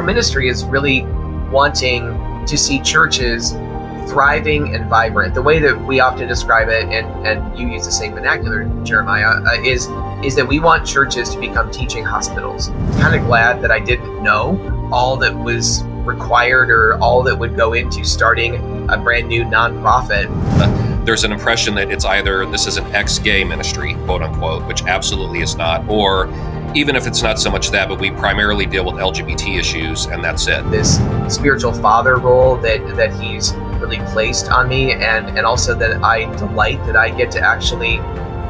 our ministry is really wanting to see churches thriving and vibrant. The way that we often describe it, and you use the same vernacular, Jeremiah, is that we want churches to become teaching hospitals. I'm kind of glad that I didn't know all that was required or all that would go into starting a brand new nonprofit. There's an impression that it's either this is an ex-gay ministry, quote unquote, which absolutely is not, or even if it's not so much that, but we primarily deal with LGBT issues and that's it. This spiritual father role that he's really placed on me, and also that I delight that I get to actually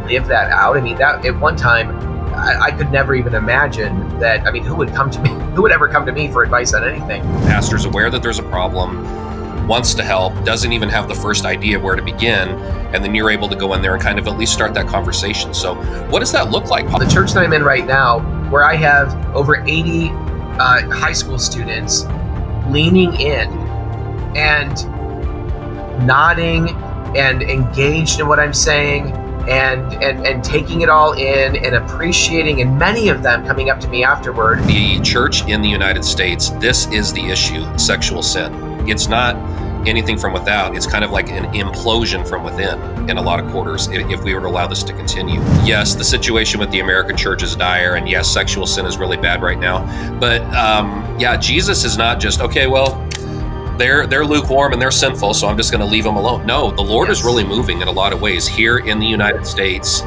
live that out. I mean, that at one time, I could never even imagine that. I mean, who would ever come to me for advice on anything? Pastor's aware that there's a problem, wants to help, doesn't even have the first idea where to begin, and then you're able to go in there and kind of at least start that conversation. So what does that look like? The church that I'm in right now, where I have over 80 high school students leaning in and nodding and engaged in what I'm saying, and taking it all in and appreciating, and many of them coming up to me afterward. The church in the United States, this is the issue: sexual sin. It's not anything from without. It's kind of like an implosion from within in a lot of quarters if we were to allow this to continue. Yes, the situation with the American church is dire, and yes, sexual sin is really bad right now. But Jesus is not just, okay, well, they're lukewarm and they're sinful, so I'm just going to leave them alone. No, the Lord is really moving in a lot of ways here in the United States.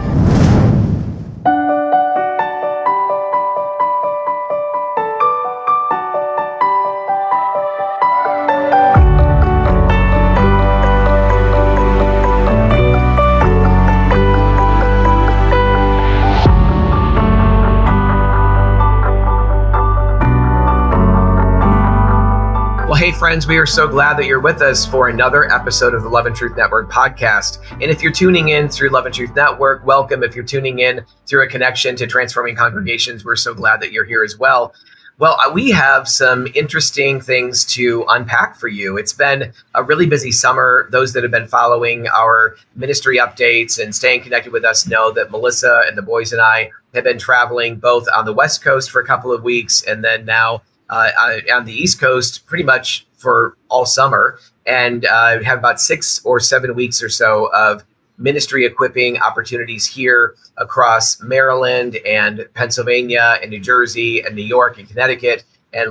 Hey friends, we are so glad that you're with us for another episode of the Love and Truth Network podcast. And if you're tuning in through Love and Truth Network, welcome. If you're tuning in through a connection to Transforming Congregations, we're so glad that you're here as well. Well, we have some interesting things to unpack for you. It's been a really busy summer. Those that have been following our ministry updates and staying connected with us know that Melissa and the boys and I have been traveling both on the West Coast for a couple of weeks, and then now on the East Coast pretty much for all summer, and have about 6 or 7 weeks or so of ministry equipping opportunities here across Maryland and Pennsylvania and New Jersey and New York and Connecticut, and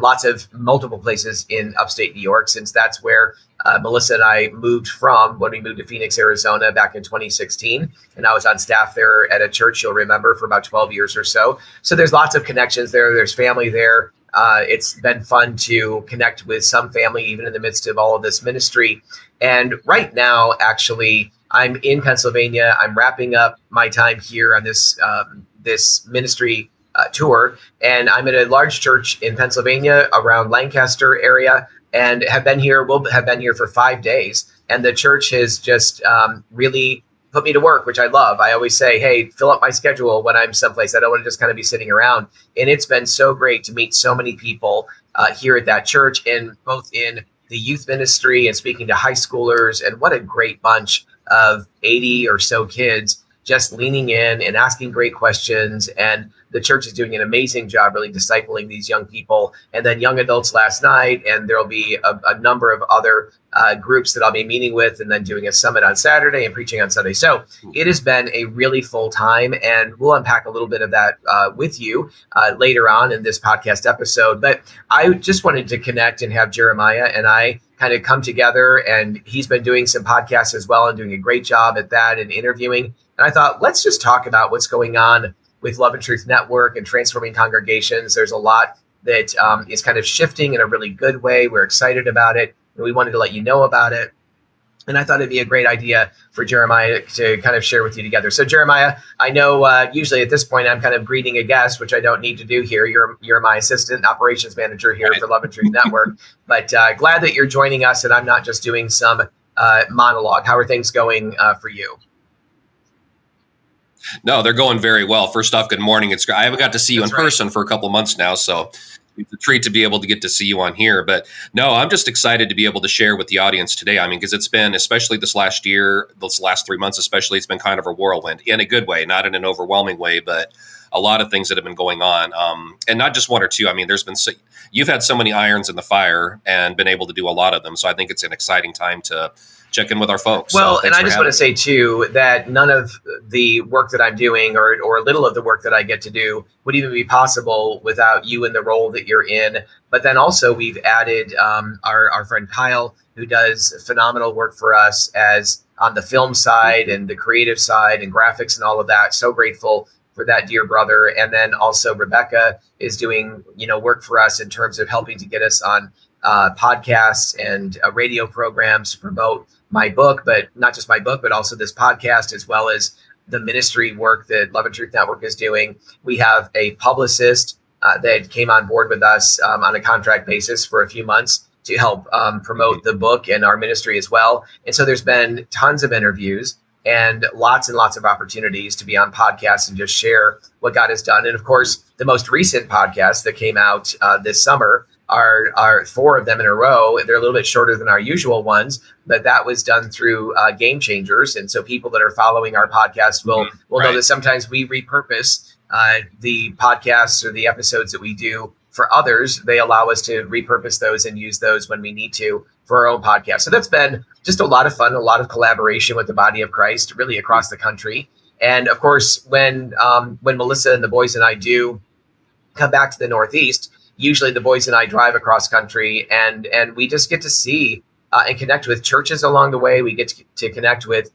multiple places in upstate New York, since that's where Melissa and I moved from when we moved to Phoenix, Arizona back in 2016. And I was on staff there at a church, you'll remember, for about 12 years or so. So there's lots of connections there. There's family there. It's been fun to connect with some family, even in the midst of all of this ministry. And right now, actually, I'm in Pennsylvania. I'm wrapping up my time here on this ministry tour, and I'm at a large church in Pennsylvania around Lancaster area, and will have been here for 5 days. And the church has just really put me to work, which I love. I always say, hey, fill up my schedule when I'm someplace. I don't want to just kind of be sitting around. And it's been so great to meet so many people here at that church, and both in the youth ministry and speaking to high schoolers. And what a great bunch of 80 or so kids just leaning in and asking great questions. And the church is doing an amazing job really discipling these young people, and then young adults last night. And there'll be a number of other groups that I'll be meeting with, and then doing a summit on Saturday and preaching on Sunday. So it has been a really full time, and we'll unpack a little bit of that with you later on in this podcast episode. But I just wanted to connect and have Jeremiah and I kind of come together, and he's been doing some podcasts as well and doing a great job at that and interviewing. And I thought, let's just talk about what's going on with Love and Truth Network and Transforming Congregations. There's a lot that is kind of shifting in a really good way. We're excited about it, and we wanted to let you know about it. And I thought it'd be a great idea for Jeremiah to kind of share with you together. So Jeremiah, I know usually at this point I'm kind of greeting a guest, which I don't need to do here. You're my assistant operations manager here for Love and Truth Network. But glad that you're joining us, and I'm not just doing some monologue. How are things going for you? No, they're going very well. First off, good morning. I haven't got to see you in person for a couple of months now, so it's a treat to be able to get to see you on here. But no, I'm just excited to be able to share with the audience today. I mean, because it's been, especially this last year, those last 3 months especially, it's been kind of a whirlwind in a good way, not in an overwhelming way, but a lot of things that have been going on, and not just one or two. I mean, you've had so many irons in the fire and been able to do a lot of them. So I think it's an exciting time to check in with our folks. Well, so and I just want to say too that none of the work that I'm doing or little of the work that I get to do would even be possible without you and the role that you're in. But then also we've added our friend Kyle, who does phenomenal work for us as on the film side and the creative side and graphics and all of that. So grateful for that dear brother. And then also Rebecca is doing, work for us in terms of helping to get us on podcasts and radio programs to promote my book, but not just my book, but also this podcast, as well as the ministry work that Love and Truth Network is doing. We have a publicist that came on board with us on a contract basis for a few months to help promote the book and our ministry as well. And so there's been tons of interviews and lots of opportunities to be on podcasts and just share what God has done. And of course, the most recent podcast that came out this summer are 4 of them in a row. They're a little bit shorter than our usual ones, but that was done through Game Changers. And so people that are following our podcast will know that sometimes we repurpose the podcasts or the episodes that we do for others. They allow us to repurpose those and use those when we need to for our own podcast. So that's been just a lot of fun, a lot of collaboration with the body of Christ, really across the country. And of course, when Melissa and the boys and I do come back to the Northeast, usually the boys and I drive across country and we just get to see and connect with churches along the way. We get to connect with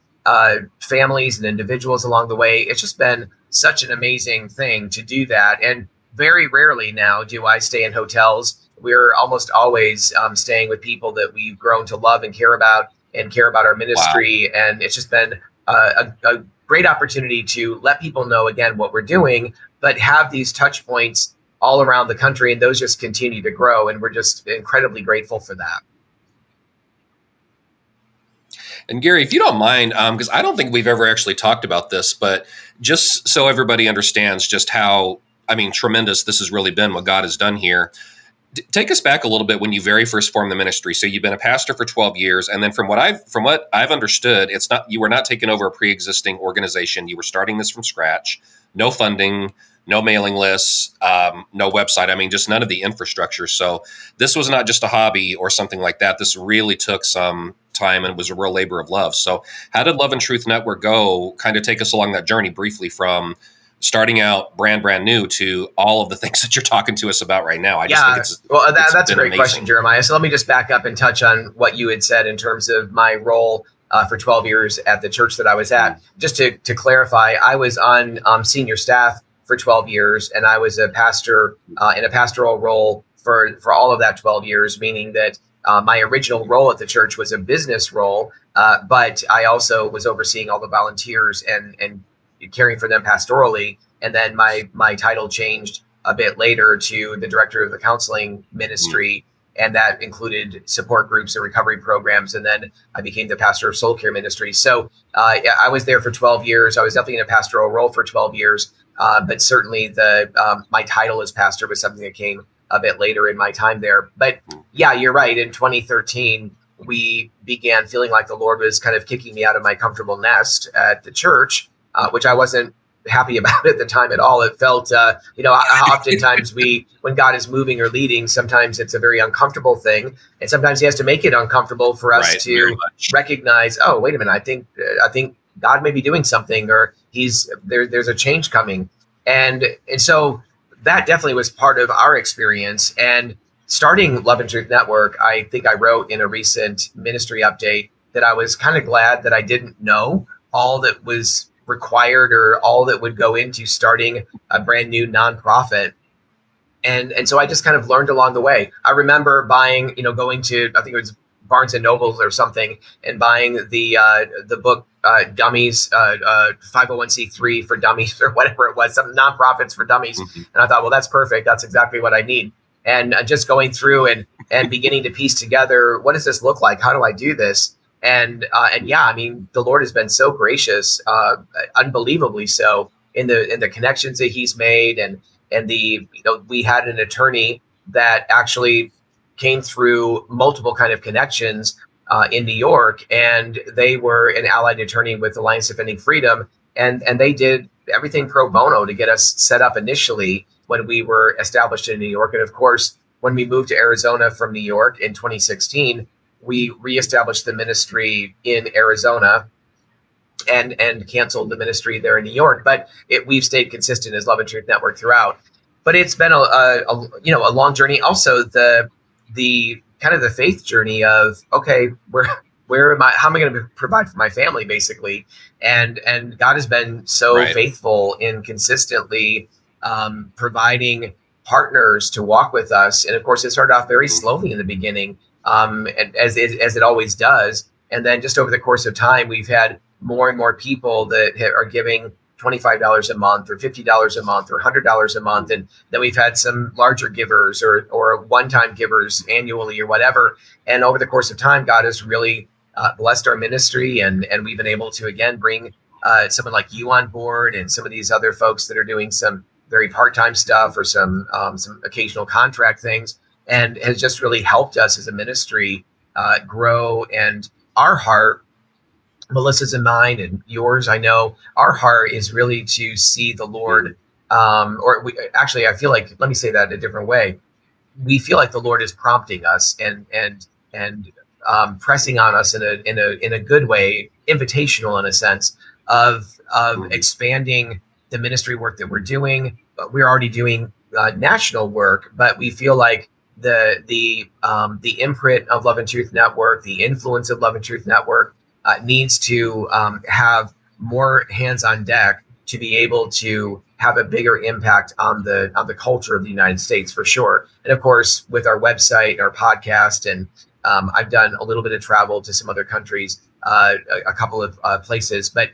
families and individuals along the way. It's just been such an amazing thing to do that. And very rarely now do I stay in hotels. We're almost always staying with people that we've grown to love and care about our ministry. Wow. And it's just been a great opportunity to let people know, again, what we're doing, but have these touch points all around the country, and those just continue to grow, and we're just incredibly grateful for that. And Garry, if you don't mind, because I don't think we've ever actually talked about this, but just so everybody understands just how, tremendous this has really been, what God has done here. Take us back a little bit when you very first formed the ministry. So you've been a pastor for 12 years, and then from what I've understood, you were not taking over a pre-existing organization. You were starting this from scratch, no funding, no mailing lists, no website. Just none of the infrastructure. So this was not just a hobby or something like that. This really took some time and was a real labor of love. So how did Love and Truth Network go? Kind of take us along that journey briefly from starting out brand new to all of the things that you're talking to us about right now. That's a great question, Jeremiah. So let me just back up and touch on what you had said in terms of my role for 12 years at the church that I was at. Just to clarify, I was on senior staff for 12 years, and I was a pastor in a pastoral role for all of that 12 years, meaning that my original role at the church was a business role, but I also was overseeing all the volunteers and caring for them pastorally. And then my title changed a bit later to the director of the counseling ministry, and that included support groups and recovery programs. And then I became the pastor of soul care ministry. So I was there for 12 years. I was definitely in a pastoral role for 12 years. But certainly my title as pastor was something that came a bit later in my time there. But yeah, you're right. In 2013, we began feeling like the Lord was kind of kicking me out of my comfortable nest at the church, which I wasn't happy about at the time at all. It felt, oftentimes when God is moving or leading, sometimes it's a very uncomfortable thing. And sometimes he has to make it uncomfortable for us to recognize, oh, wait a minute, I think God may be doing something, or there's a change coming. And so that definitely was part of our experience. And starting Love and Truth Network, I think I wrote in a recent ministry update that I was kind of glad that I didn't know all that was required or all that would go into starting a brand new nonprofit. And so I just kind of learned along the way. I remember buying, going to, I think it was Barnes and Nobles or something, and buying the book Dummies, 501c3 for Dummies, or whatever it was, some nonprofits for dummies. Mm-hmm. And I thought, well, that's perfect. That's exactly what I need. And just going through and beginning to piece together, what does this look like? How do I do this? And yeah, the Lord has been so gracious, unbelievably so, in the connections that he's made, and we had an attorney that actually came through multiple kind of connections in New York, and they were an allied attorney with Alliance Defending Freedom, and they did everything pro bono to get us set up initially when we were established in New York. And of course, when we moved to Arizona from New York in 2016, we reestablished the ministry in Arizona and canceled the ministry there in New York. But we've stayed consistent as Love and Truth Network throughout. But it's been a long journey. Also, the kind of the faith journey of, okay, where am I? How am I going to provide for my family, basically? And God has been so faithful in consistently providing partners to walk with us. And of course, it started off very slowly in the beginning, and as it always does. And then just over the course of time, we've had more and more people that are giving $25 a month or $50 a month or $100 a month. And then we've had some larger givers or one-time givers annually or whatever. And over the course of time, God has really blessed our ministry. And we've been able to, again, bring someone like you on board and some of these other folks that are doing some very part-time stuff or some occasional contract things, and has just really helped us as a ministry grow. And our heart, Melissa's and mine and yours, I know, our heart is really to see the Lord, I feel like, let me say that a different way. We feel like the Lord is prompting us and pressing on us in a good way, invitational in a sense of expanding the ministry work that we're doing. But we're already doing national work, but we feel like the imprint of Love and Truth Network, the influence of Love and Truth Network needs to have more hands on deck to be able to have a bigger impact on the culture of the United States, for sure. And of course, with our website, our podcast, and I've done a little bit of travel to some other countries, a couple of places, but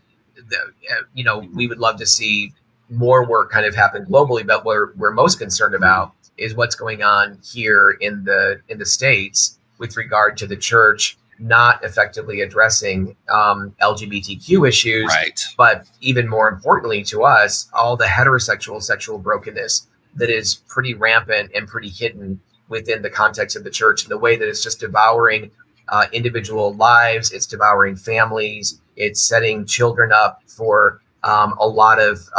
we would love to see more work kind of happen globally. But what we're most concerned about is what's going on here in the States with regard to the church not effectively addressing LGBTQ issues, but even more importantly to us, all the heterosexual sexual brokenness that is pretty rampant and pretty hidden within the context of the church, and the way that it's just devouring individual lives, it's devouring families, it's setting children up for a lot of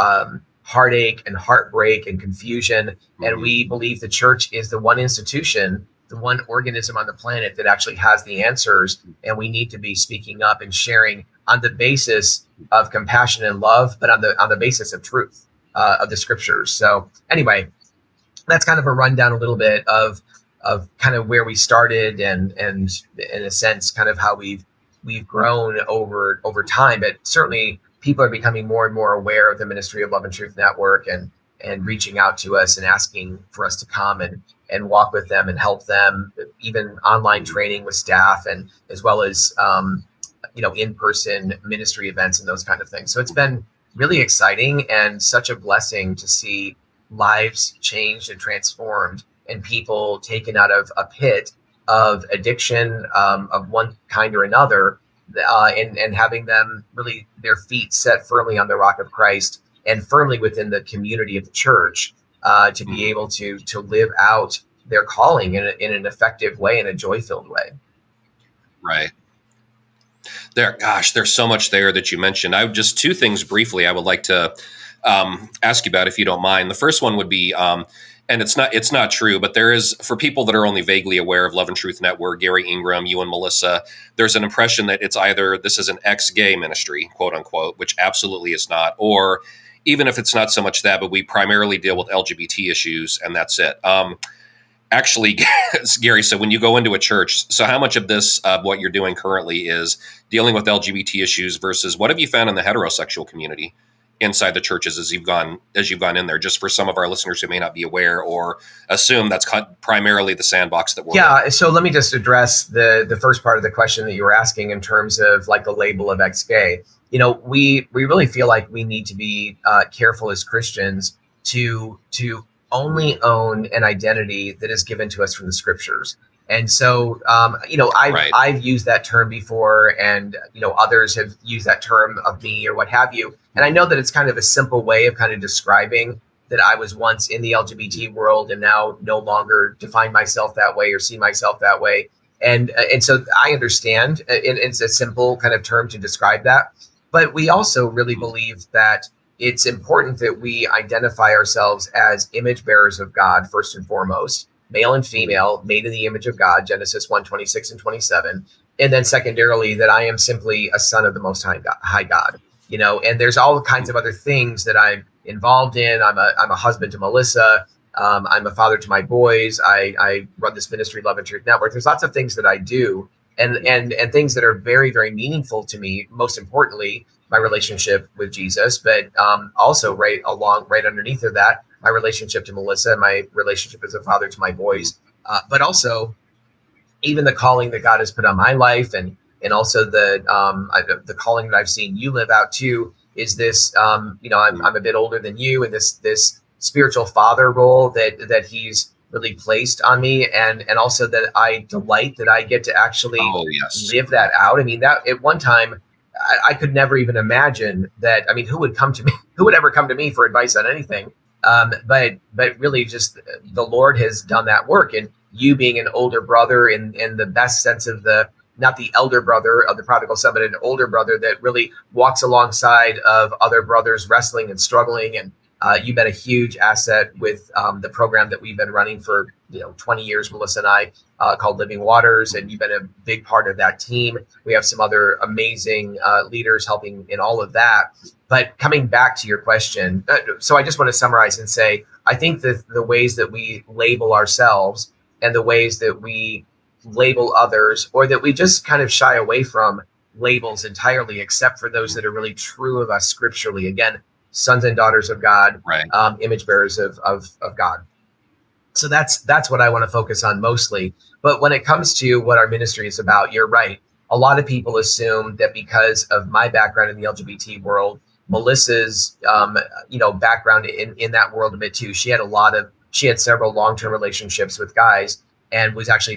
heartache and heartbreak and confusion. And we believe the church is the one institution, the one organism on the planet that actually has the answers. And we need to be speaking up and sharing on the basis of compassion and love, but on the basis of truth of the scriptures. So anyway, that's kind of a rundown a little bit of kind of where we started and in a sense, kind of how we've grown over time. But certainly people are becoming more and more aware of the ministry of Love and Truth Network and reaching out to us and asking for us to come and walk with them and help them, even online training with staff, and as well as in-person ministry events and those kind of things. So it's been really exciting and such a blessing to see lives changed and transformed, and people taken out of a pit of addiction of one kind or another, and having them really their feet set firmly on the rock of Christ and firmly within the community of the church, to be able to live out their calling in an effective way, in a joy-filled way. Right. There's so much there that you mentioned. Just two things briefly I would like to ask you about, if you don't mind. The first one would be, and it's not true, but there is, for people that are only vaguely aware of Love and Truth Network, Garry Ingraham, you and Melissa, there's an impression that it's either this is an ex-gay ministry, quote unquote, which absolutely is not, or even if it's not so much that, but we primarily deal with LGBT issues and that's it. Actually, Garry, so when you go into a church, so how much of this, what you're doing currently, is dealing with LGBT issues versus what have you found in the heterosexual community inside the churches as you've gone in there, just for some of our listeners who may not be aware or assume that's primarily the sandbox that we're in? So let me just address the first part of the question that you were asking in terms of like the label of ex-gay. We really feel like we need to be careful as Christians to only own an identity that is given to us from the scriptures. And so, I've used that term before, and, others have used that term of me or what have you. And I know that it's kind of a simple way of kind of describing that I was once in the LGBT world and now no longer define myself that way or see myself that way. And so I understand it's a simple kind of term to describe that. But we also really believe that it's important that we identify ourselves as image bearers of God, first and foremost, male and female, made in the image of God, Genesis 1:26 and 27. And then secondarily, that I am simply a son of the Most High God, and there's all kinds of other things that I'm involved in. I'm a husband to Melissa. I'm a father to my boys. I run this ministry, Love and Truth Network. There's lots of things that I do, and things that are very, very meaningful to me. Most importantly, my relationship with Jesus, but also right underneath of that, my relationship to Melissa, my relationship as a father to my boys, but also even the calling that God has put on my life, and also the calling that I've seen you live out too. Is this I'm a bit older than you, and this spiritual father role that He's really placed on me, and also that I delight that I get to actually live that out. I mean, that at one time I could never even imagine that. I mean, who would ever come to me for advice on anything? But really, just the Lord has done that work, and you being an older brother in the best sense of not the elder brother of the prodigal son, but an older brother that really walks alongside of other brothers wrestling and struggling. And you've been a huge asset with the program that we've been running for 20 years, Melissa and I, called Living Waters, and you've been a big part of that team. We have some other amazing leaders helping in all of that. But coming back to your question, so I just want to summarize and say, I think that the ways that we label ourselves and the ways that we label others, or that we just kind of shy away from labels entirely, except for those that are really true of us scripturally. Again, sons and daughters of God, right. Image bearers of God. So that's what I want to focus on mostly. But when it comes to what our ministry is about, you're right. A lot of people assume that because of my background in the LGBT world, Melissa's background in that world a bit too. She had several long-term relationships with guys, and was actually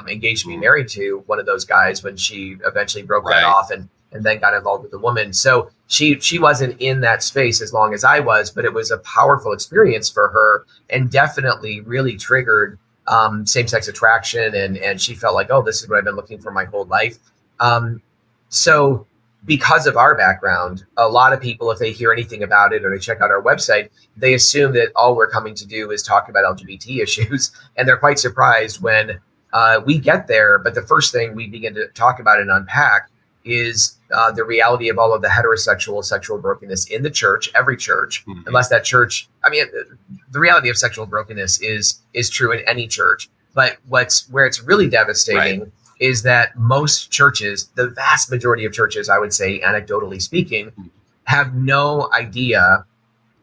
engaged to be married to one of those guys when she eventually broke that off, and then got involved with a woman. So she wasn't in that space as long as I was, but it was a powerful experience for her, and definitely really triggered same-sex attraction. And she felt like, oh, this is what I've been looking for my whole life. So because of our background, a lot of people, if they hear anything about it or they check out our website, they assume that all we're coming to do is talk about LGBT issues. And they're quite surprised when we get there. But the first thing we begin to talk about and unpack is the reality of all of the heterosexual sexual brokenness in the church, every church, unless that church, the reality of sexual brokenness is true in any church. But where it's really devastating is that most churches, the vast majority of churches, I would say, anecdotally speaking, have no idea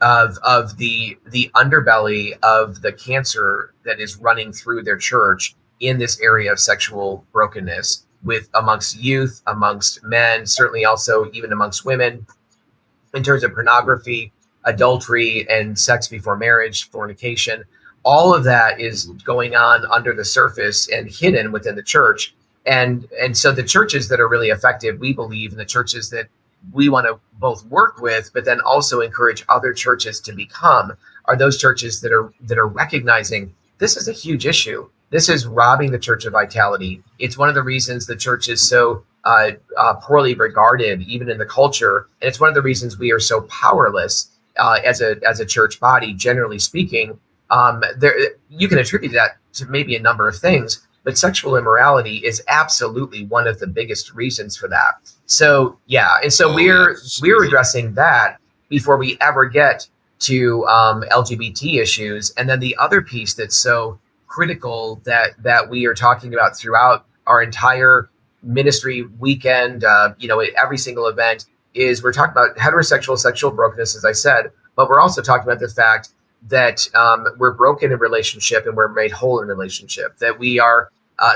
of the underbelly of the cancer that is running through their church in this area of sexual brokenness, amongst youth, amongst men, certainly also even amongst women, in terms of pornography, adultery, and sex before marriage, fornication. All of that is going on under the surface and hidden within the church. And so the churches that are really effective, we believe, and the churches that we want to both work with, but then also encourage other churches to become, are those churches that are recognizing this is a huge issue. This is robbing the church of vitality. It's one of the reasons the church is so poorly regarded, even in the culture. And it's one of the reasons we are so powerless as a church body, generally speaking. You can attribute that to maybe a number of things, but sexual immorality is absolutely one of the biggest reasons for that. So, yeah. And so we're addressing that before we ever get to LGBT issues. And then the other piece that's so critical that we are talking about throughout our entire ministry weekend, every single event, is we're talking about heterosexual sexual brokenness, as I said, but we're also talking about the fact that we're broken in relationship and we're made whole in relationship, that we are,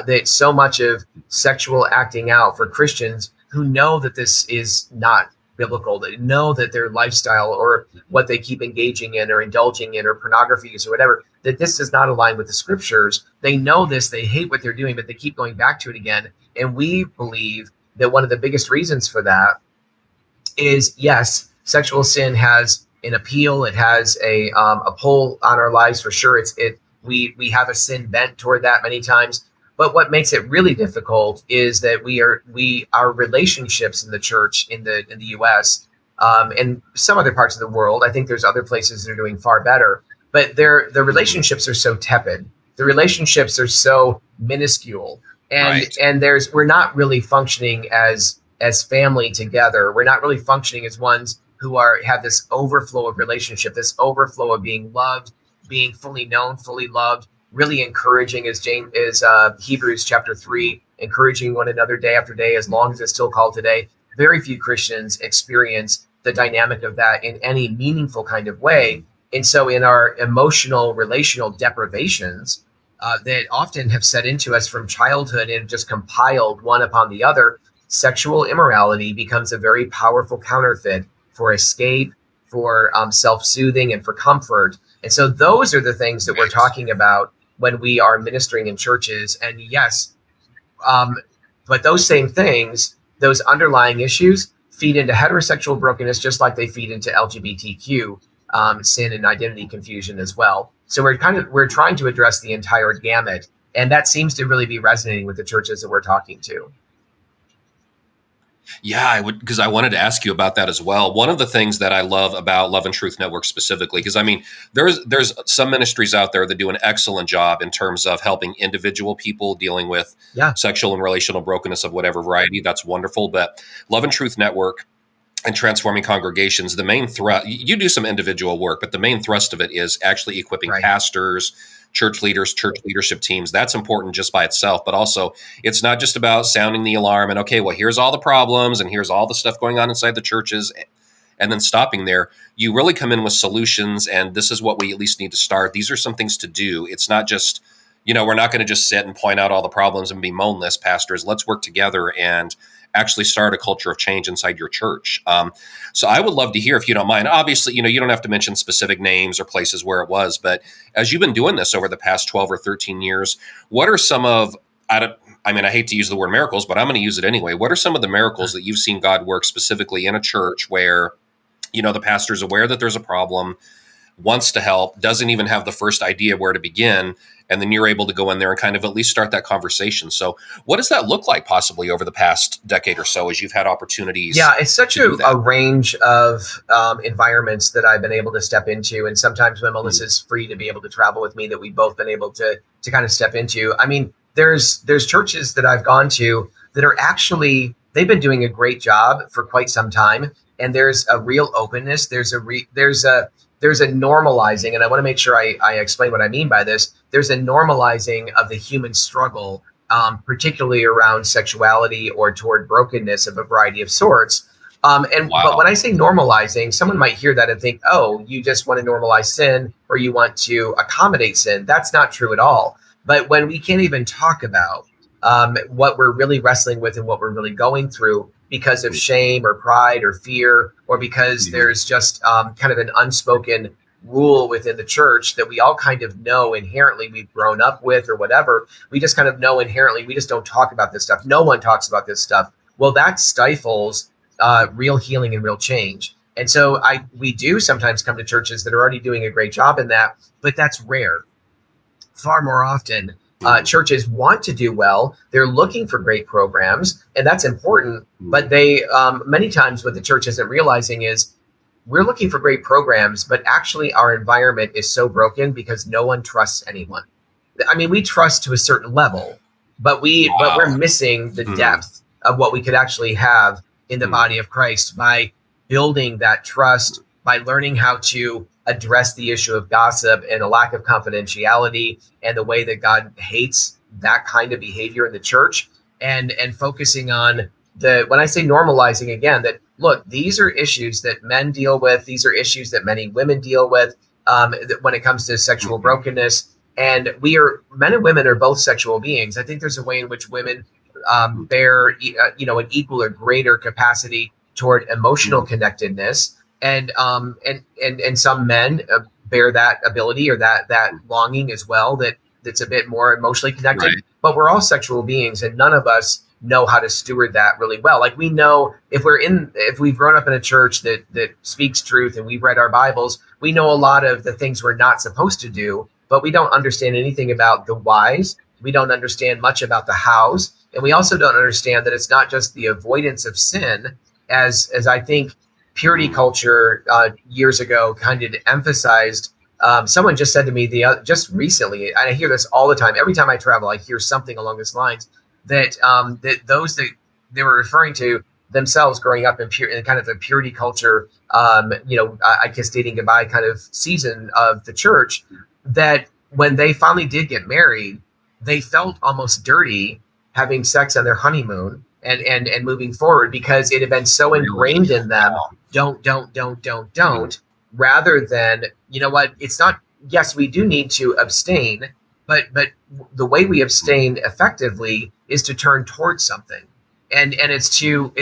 that so much of sexual acting out for Christians who know that this is not biblical, that know that their lifestyle or what they keep engaging in or indulging in or pornography use or whatever, that this does not align with the scriptures. They know this, they hate what they're doing, but they keep going back to it again. And we believe that one of the biggest reasons for that is, yes, sexual sin has an appeal. It has a pull on our lives for sure. We have a sin bent toward that many times. But what makes it really difficult is that our relationships in the church in the U.S. and some other parts of the world. I think there's other places that are doing far better, but the relationships are so tepid. The relationships are so minuscule, and Right. we're not really functioning as family together. We're not really functioning as ones who have this overflow of relationship, this overflow of being loved, being fully known, fully loved, really encouraging, as Hebrews chapter 3, encouraging one another day after day, as long as it's still called today. Very few Christians experience the dynamic of that in any meaningful kind of way. And so in our emotional, relational deprivations that often have set into us from childhood and just compiled one upon the other, sexual immorality becomes a very powerful counterfeit for escape, for self-soothing, and for comfort. And so those are the things that we're talking about when we are ministering in churches. And yes, but those same things, those underlying issues, feed into heterosexual brokenness, just like they feed into LGBTQ sin and identity confusion as well. So we're trying to address the entire gamut, and that seems to really be resonating with the churches that we're talking to. Yeah, I would, because I wanted to ask you about that as well. One of the things that I love about Love and Truth Network specifically, because I mean, there's some ministries out there that do an excellent job in terms of helping individual people dealing with sexual and relational brokenness of whatever variety. That's wonderful. But Love and Truth Network and Transforming Congregations, the main thrust, you do some individual work, but the main thrust of it is actually equipping pastors, church leaders, church leadership teams. That's important just by itself, but also it's not just about sounding the alarm and, okay, well, here's all the problems and here's all the stuff going on inside the churches, and then stopping there. You really come in with solutions, and this is what we at least need to start. These are some things to do. It's not just, we're not going to just sit and point out all the problems and bemoan this, pastors. Let's work together and actually start a culture of change inside your church. So I would love to hear, if you don't mind. Obviously, you don't have to mention specific names or places where it was, but as you've been doing this over the past 12 or 13 years, what are some of, I hate to use the word miracles, but I'm going to use it anyway. What are some of the miracles that you've seen God work specifically in a church where, the pastor's aware that there's a problem, wants to help, doesn't even have the first idea where to begin, and then you're able to go in there and kind of at least start that conversation. So what does that look like possibly over the past decade or so as you've had opportunities? Yeah, it's such a range of environments that I've been able to step into. And sometimes when Melissa's free to be able to travel with me, that we've both been able to kind of step into. I mean, there's churches that I've gone to that are actually, they've been doing a great job for quite some time. And there's a real openness. There's a normalizing, and I want to make sure I explain what I mean by this. There's a normalizing of the human struggle, particularly around sexuality or toward brokenness of a variety of sorts. But when I say normalizing, someone might hear that and think, oh, you just want to normalize sin or you want to accommodate sin. That's not true at all. But when we can't even talk about what we're really wrestling with and what we're really going through because of shame or pride or fear, or because there's just kind of an unspoken rule within the church that we all kind of know inherently, we've grown up with or whatever. We just kind of know inherently, we just don't talk about this stuff. No one talks about this stuff. Well, that stifles real healing and real change. And so we do sometimes come to churches that are already doing a great job in that, but that's rare. Far more often, churches want to do well. They're looking for great programs, and that's important. But they many times what the church isn't realizing is we're looking for great programs, but actually our environment is so broken because no one trusts anyone. I mean, we trust to a certain level, but we're missing the depth of what we could actually have in the body of Christ by building that trust, by learning how to address the issue of gossip and a lack of confidentiality and the way that God hates that kind of behavior in the church, and focusing on when I say normalizing again, that look, these are issues that men deal with. These are issues that many women deal with when it comes to sexual brokenness. And men and women are both sexual beings. I think there's a way in which women bear, an equal or greater capacity toward emotional connectedness. And some men bear that ability or that longing as well, that's a bit more emotionally connected. Right. But we're all sexual beings, and none of us know how to steward that really well. Like, we know if we've grown up in a church that speaks truth and we've read our Bibles, we know a lot of the things we're not supposed to do, but we don't understand anything about the whys. We don't understand much about the hows. And we also don't understand that it's not just the avoidance of sin, as I think purity culture years ago kind of emphasized. Someone just said to me just recently, and I hear this all the time. Every time I travel, I hear something along these lines that those that they were referring to themselves growing up in kind of the purity culture, I guess dating goodbye kind of season of the church, that when they finally did get married, they felt almost dirty having sex on their honeymoon and moving forward, because it had been so ingrained in them. Don't, rather than, you know what, it's not, yes, we do need to abstain, but the way we abstain effectively is to turn towards something. And it's to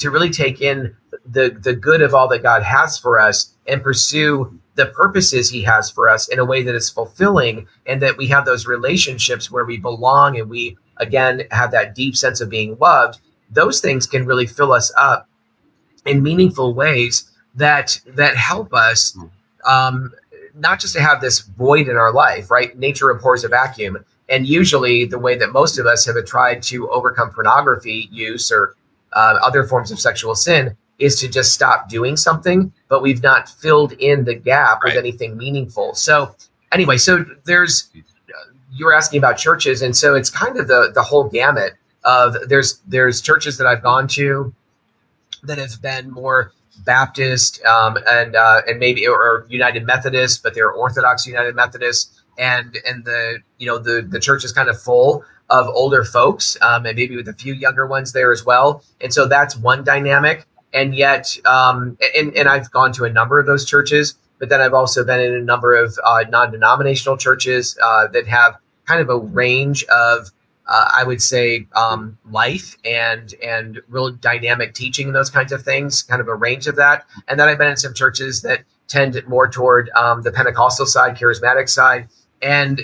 really take in the good of all that God has for us and pursue the purposes he has for us in a way that is fulfilling, and that we have those relationships where we belong and we, again, have that deep sense of being loved. Those things can really fill us up in meaningful ways that help us, not just to have this void in our life, right? Nature abhors a vacuum. And usually the way that most of us have tried to overcome pornography use or other forms of sexual sin is to just stop doing something, but we've not filled in the gap with anything meaningful. So anyway, so you were asking about churches. And so it's kind of the whole gamut of there's churches that I've gone to that have been more Baptist and maybe or United Methodist, but they're Orthodox United Methodist, and the church is kind of full of older folks, and maybe with a few younger ones there as well. And so that's one dynamic. And yet, and I've gone to a number of those churches, but then I've also been in a number of non-denominational churches that have kind of a range of, I would say, life and real dynamic teaching and those kinds of things, kind of a range of that. And then I've been in some churches that tend more toward the Pentecostal side, charismatic side. And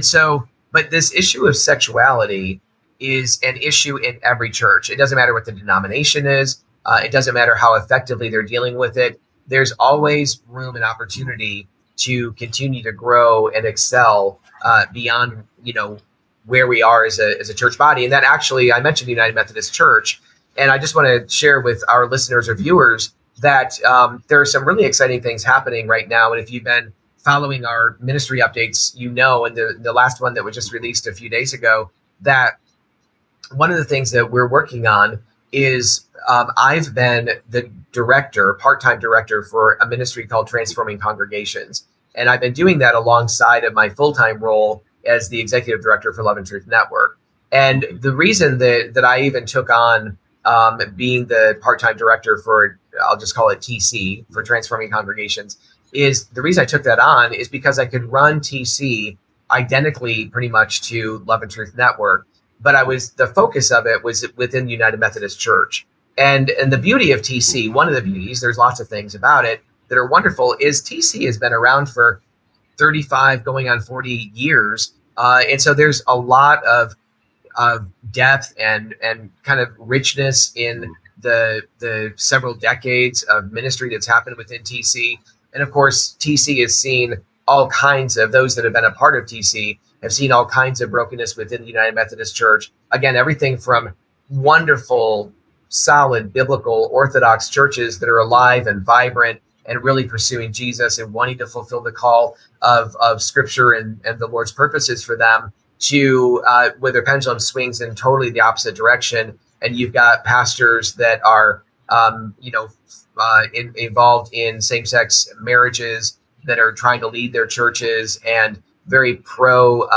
so, but this issue of sexuality is an issue in every church. It doesn't matter what the denomination is. It doesn't matter how effectively they're dealing with it. There's always room and opportunity to continue to grow and excel beyond, where we are as a church body. And that actually, I mentioned the United Methodist Church, and I just want to share with our listeners or viewers that there are some really exciting things happening right now. And if you've been following our ministry updates, and the last one that was just released a few days ago, that one of the things that we're working on is I've been the part-time director for a ministry called Transforming Congregations. And I've been doing that alongside of my full-time role as the executive director for Love and Truth Network. And the reason that I even took on being the part-time director for, I'll just call it TC, for Transforming Congregations, is the reason I took that on is because I could run TC identically pretty much to Love and Truth Network. But the focus of it was within the United Methodist Church. And the beauty of TC, one of the beauties, there's lots of things about it that are wonderful, is TC has been around for 35 going on 40 years. And so there's a lot of depth and kind of richness in the several decades of ministry that's happened within TC. And of course, TC has seen all kinds of, those that have been a part of TC have seen all kinds of brokenness within the United Methodist Church. Again, everything from wonderful, solid, biblical, Orthodox churches that are alive and vibrant and really pursuing Jesus and wanting to fulfill the call of Scripture and the Lord's purposes for them, to where their pendulum swings in totally the opposite direction. And you've got pastors that are, involved in same-sex marriages, that are trying to lead their churches, and very pro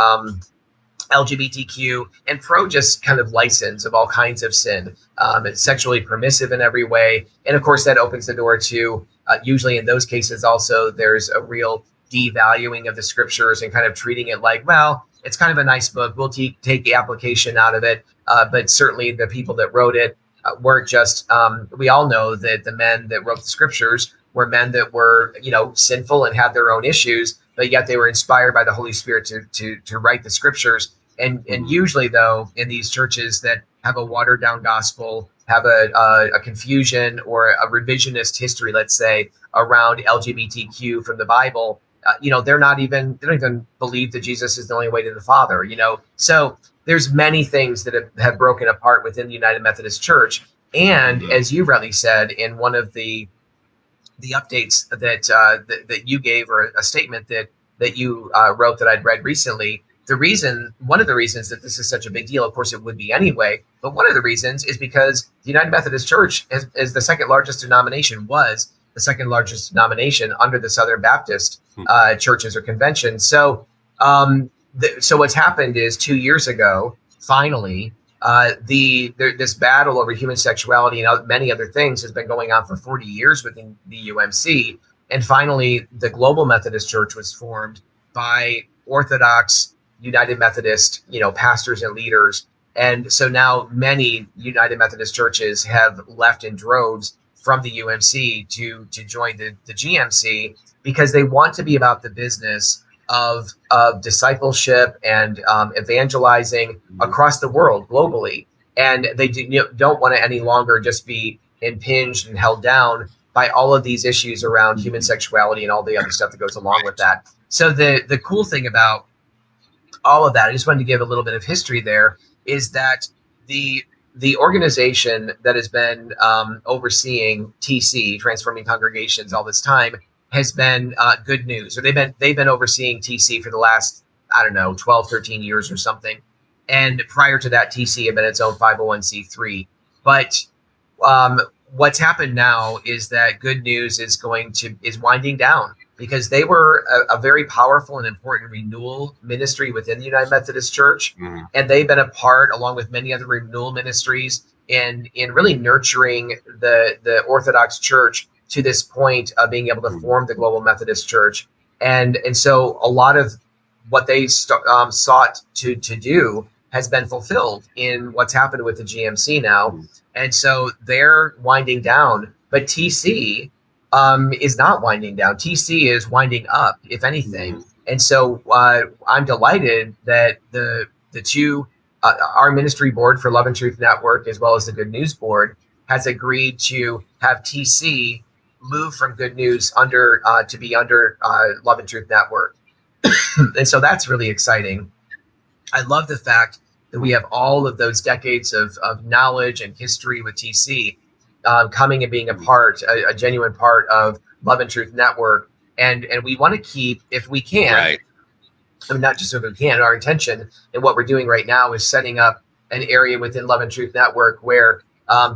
LGBTQ and pro just kind of license of all kinds of sin. It's sexually permissive in every way. And of course, that opens the door to, usually in those cases also, there's a real devaluing of the Scriptures and kind of treating it like, well, it's kind of a nice book. We'll take the application out of it. But certainly the people that wrote it weren't just, we all know that the men that wrote the Scriptures were men that were, sinful and had their own issues, but yet they were inspired by the Holy Spirit to write the Scriptures. And usually, though, in these churches that have a watered down gospel, have a confusion or a revisionist history, let's say, around LGBTQ from the Bible, they don't even believe that Jesus is the only way to the Father. So there's many things that have broken apart within the United Methodist Church. And as you rightly said in one of the the updates that you gave, or a statement that you wrote that I'd read recently. One of the reasons that this is such a big deal, of course it would be anyway, but one of the reasons is because the United Methodist Church is the second largest denomination, was the second largest denomination under the Southern Baptist churches or conventions. So, so what's happened is 2 years ago, finally, this battle over human sexuality and many other things has been going on for 40 years within the UMC. And finally, the Global Methodist Church was formed by Orthodox United Methodist, pastors and leaders. And so now many United Methodist churches have left in droves from the UMC to join the GMC, because they want to be about the business of discipleship and evangelizing across the world globally. And they don't want to any longer just be impinged and held down by all of these issues around human sexuality and all the other stuff that goes along with that. So the cool thing about all of that, I just wanted to give a little bit of history there, is that the organization that has been overseeing TC, Transforming Congregations, all this time, has been Good News. Or they've been overseeing TC for the last, 12, 13 years or something. And prior to that, TC had been its own 501c3. But what's happened now is that Good News is winding down, because they were a very powerful and important renewal ministry within the United Methodist Church. Mm-hmm. And they've been a part, along with many other renewal ministries, in really nurturing the Orthodox Church to this point of being able to form the Global Methodist Church. And so a lot of what they sought to do has been fulfilled in what's happened with the GMC now. Mm-hmm. And so they're winding down, but TC is not winding down. TC is winding up, if anything. Mm-hmm. And so I'm delighted that the two, our ministry board for Love and Truth Network, as well as the Good News board, has agreed to have TC move from Good News to be under Love and Truth Network. And so that's really exciting. I love the fact that we have all of those decades of knowledge and history with TC coming and being a genuine part of Love and Truth Network. And we want to keep, if we can, right. I mean, not just if we can, our intention and what we're doing right now is setting up an area within Love and Truth Network where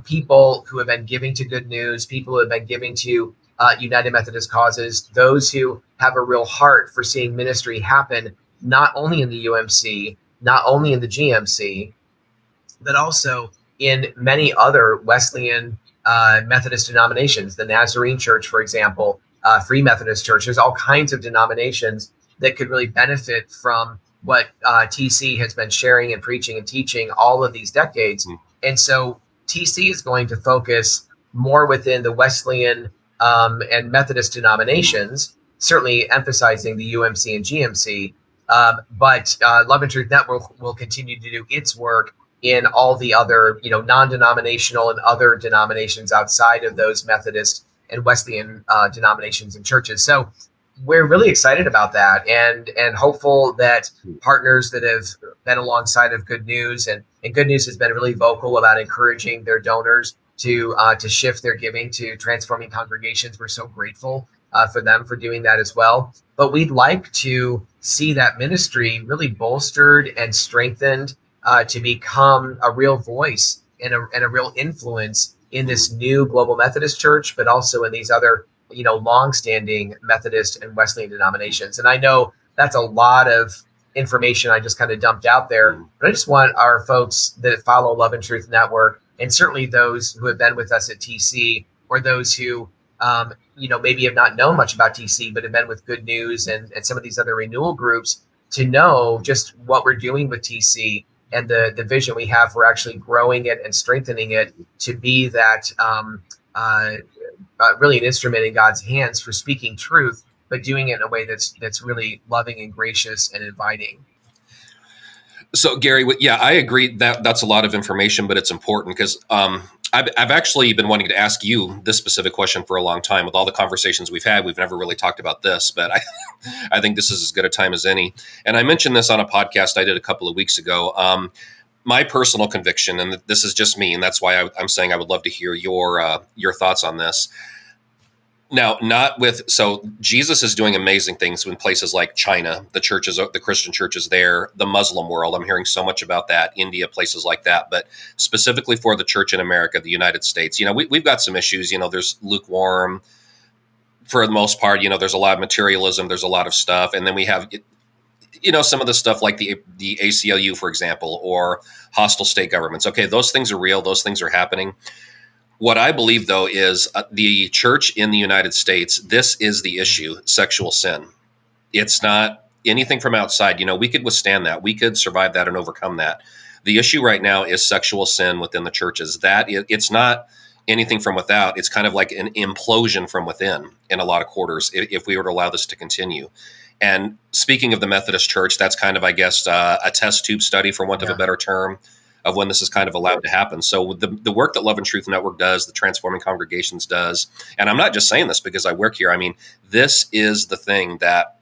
people who have been giving to Good News, people who have been giving to United Methodist causes, those who have a real heart for seeing ministry happen, not only in the UMC, not only in the GMC, but also in many other Wesleyan Methodist denominations, the Nazarene Church, for example, Free Methodist Church. There's all kinds of denominations that could really benefit from what TC has been sharing and preaching and teaching all of these decades. Mm. And so TC is going to focus more within the Wesleyan and Methodist denominations, certainly emphasizing the UMC and GMC. But Love and Truth Network will continue to do its work in all the other, non-denominational and other denominations outside of those Methodist and Wesleyan denominations and churches. So we're really excited about that and hopeful that partners that have been alongside of Good News and Good News has been really vocal about encouraging their donors to shift their giving to Transforming Congregations. We're so grateful for them for doing that as well. But we'd like to see that ministry really bolstered and strengthened to become a real voice and a real influence in this new Global Methodist Church, but also in these other, longstanding Methodist and Wesleyan denominations. And I know that's a lot of information I just kind of dumped out there, but I just want our folks that follow Love and Truth Network, and certainly those who have been with us at TC, or those who, maybe have not known much about TC, but have been with Good News and some of these other renewal groups, to know just what we're doing with TC and the vision we have for actually growing it and strengthening it to be that really an instrument in God's hands for speaking truth, but doing it in a way that's really loving and gracious and inviting. So, Garry, yeah, I agree that that's a lot of information, but it's important because I've actually been wanting to ask you this specific question for a long time. With all the conversations we've had, we've never really talked about this, but I think this is as good a time as any. And I mentioned this on a podcast I did a couple of weeks ago. My personal conviction, and this is just me, and that's why I'm saying I would love to hear your thoughts on this. Now, not with, so Jesus is doing amazing things in places like China, the churches, the Christian churches there, the Muslim world. I'm hearing so much about that, India, places like that. But specifically for the church in America, the United States, we've got some issues. There's lukewarm for the most part. There's a lot of materialism. There's a lot of stuff. And then we have, some of the stuff like the ACLU, for example, or hostile state governments. Okay, those things are real. Those things are happening. What I believe, though, is the church in the United States, this is the issue, sexual sin. It's not anything from outside. We could withstand that. We could survive that and overcome that. The issue right now is sexual sin within the churches. It's not anything from without. It's kind of like an implosion from within in a lot of quarters if we were to allow this to continue. And speaking of the Methodist Church, that's kind of, I guess, a test tube study, for want of a better term, of when this is kind of allowed to happen. So the work that Love and Truth Network does, the Transforming Congregations does, and I'm not just saying this because I work here. I mean, this is the thing that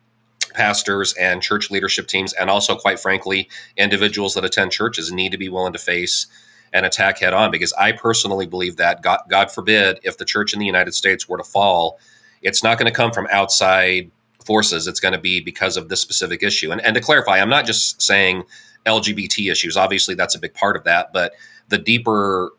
pastors and church leadership teams, and also, quite frankly, individuals that attend churches need to be willing to face and attack head on, because I personally believe that, God forbid, if the church in the United States were to fall, it's not going to come from outside forces. It's going to be because of this specific issue. And to clarify, I'm not just saying LGBT issues. Obviously, that's a big part of that, but the deeper,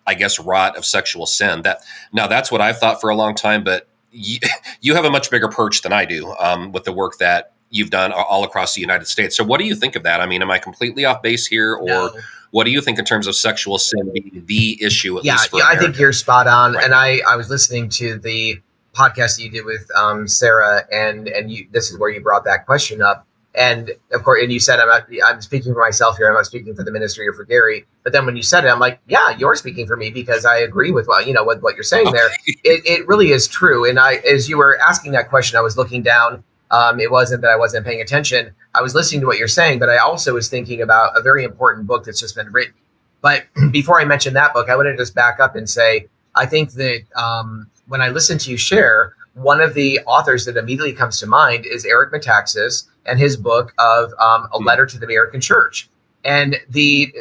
I guess, rot of sexual sin. That's what I've thought for a long time, but you have a much bigger perch than I do with the work that you've done all across the United States. So what do you think of that? I mean, am I completely off base here, or No. what do you think in terms of sexual sin being the issue, at least for I America? think you're spot on. Right. And I was listening to the podcast that you did with Sarah, and this is where you brought that question up. And of course, and you said, I'm speaking for myself here. I'm not speaking for the ministry or for Garry. But then when you said it, I'm like, yeah, you're speaking for me, because I agree with what you're saying there. It really is true. And as you were asking that question, I was looking down. It wasn't that I wasn't paying attention. I was listening to what you're saying, but I also was thinking about a very important book that's just been written. But before I mention that book, I want to just back up and say, I think that when I listen to you share, one of the authors that immediately comes to mind is Eric Metaxas and his book of A Letter to the American Church. And he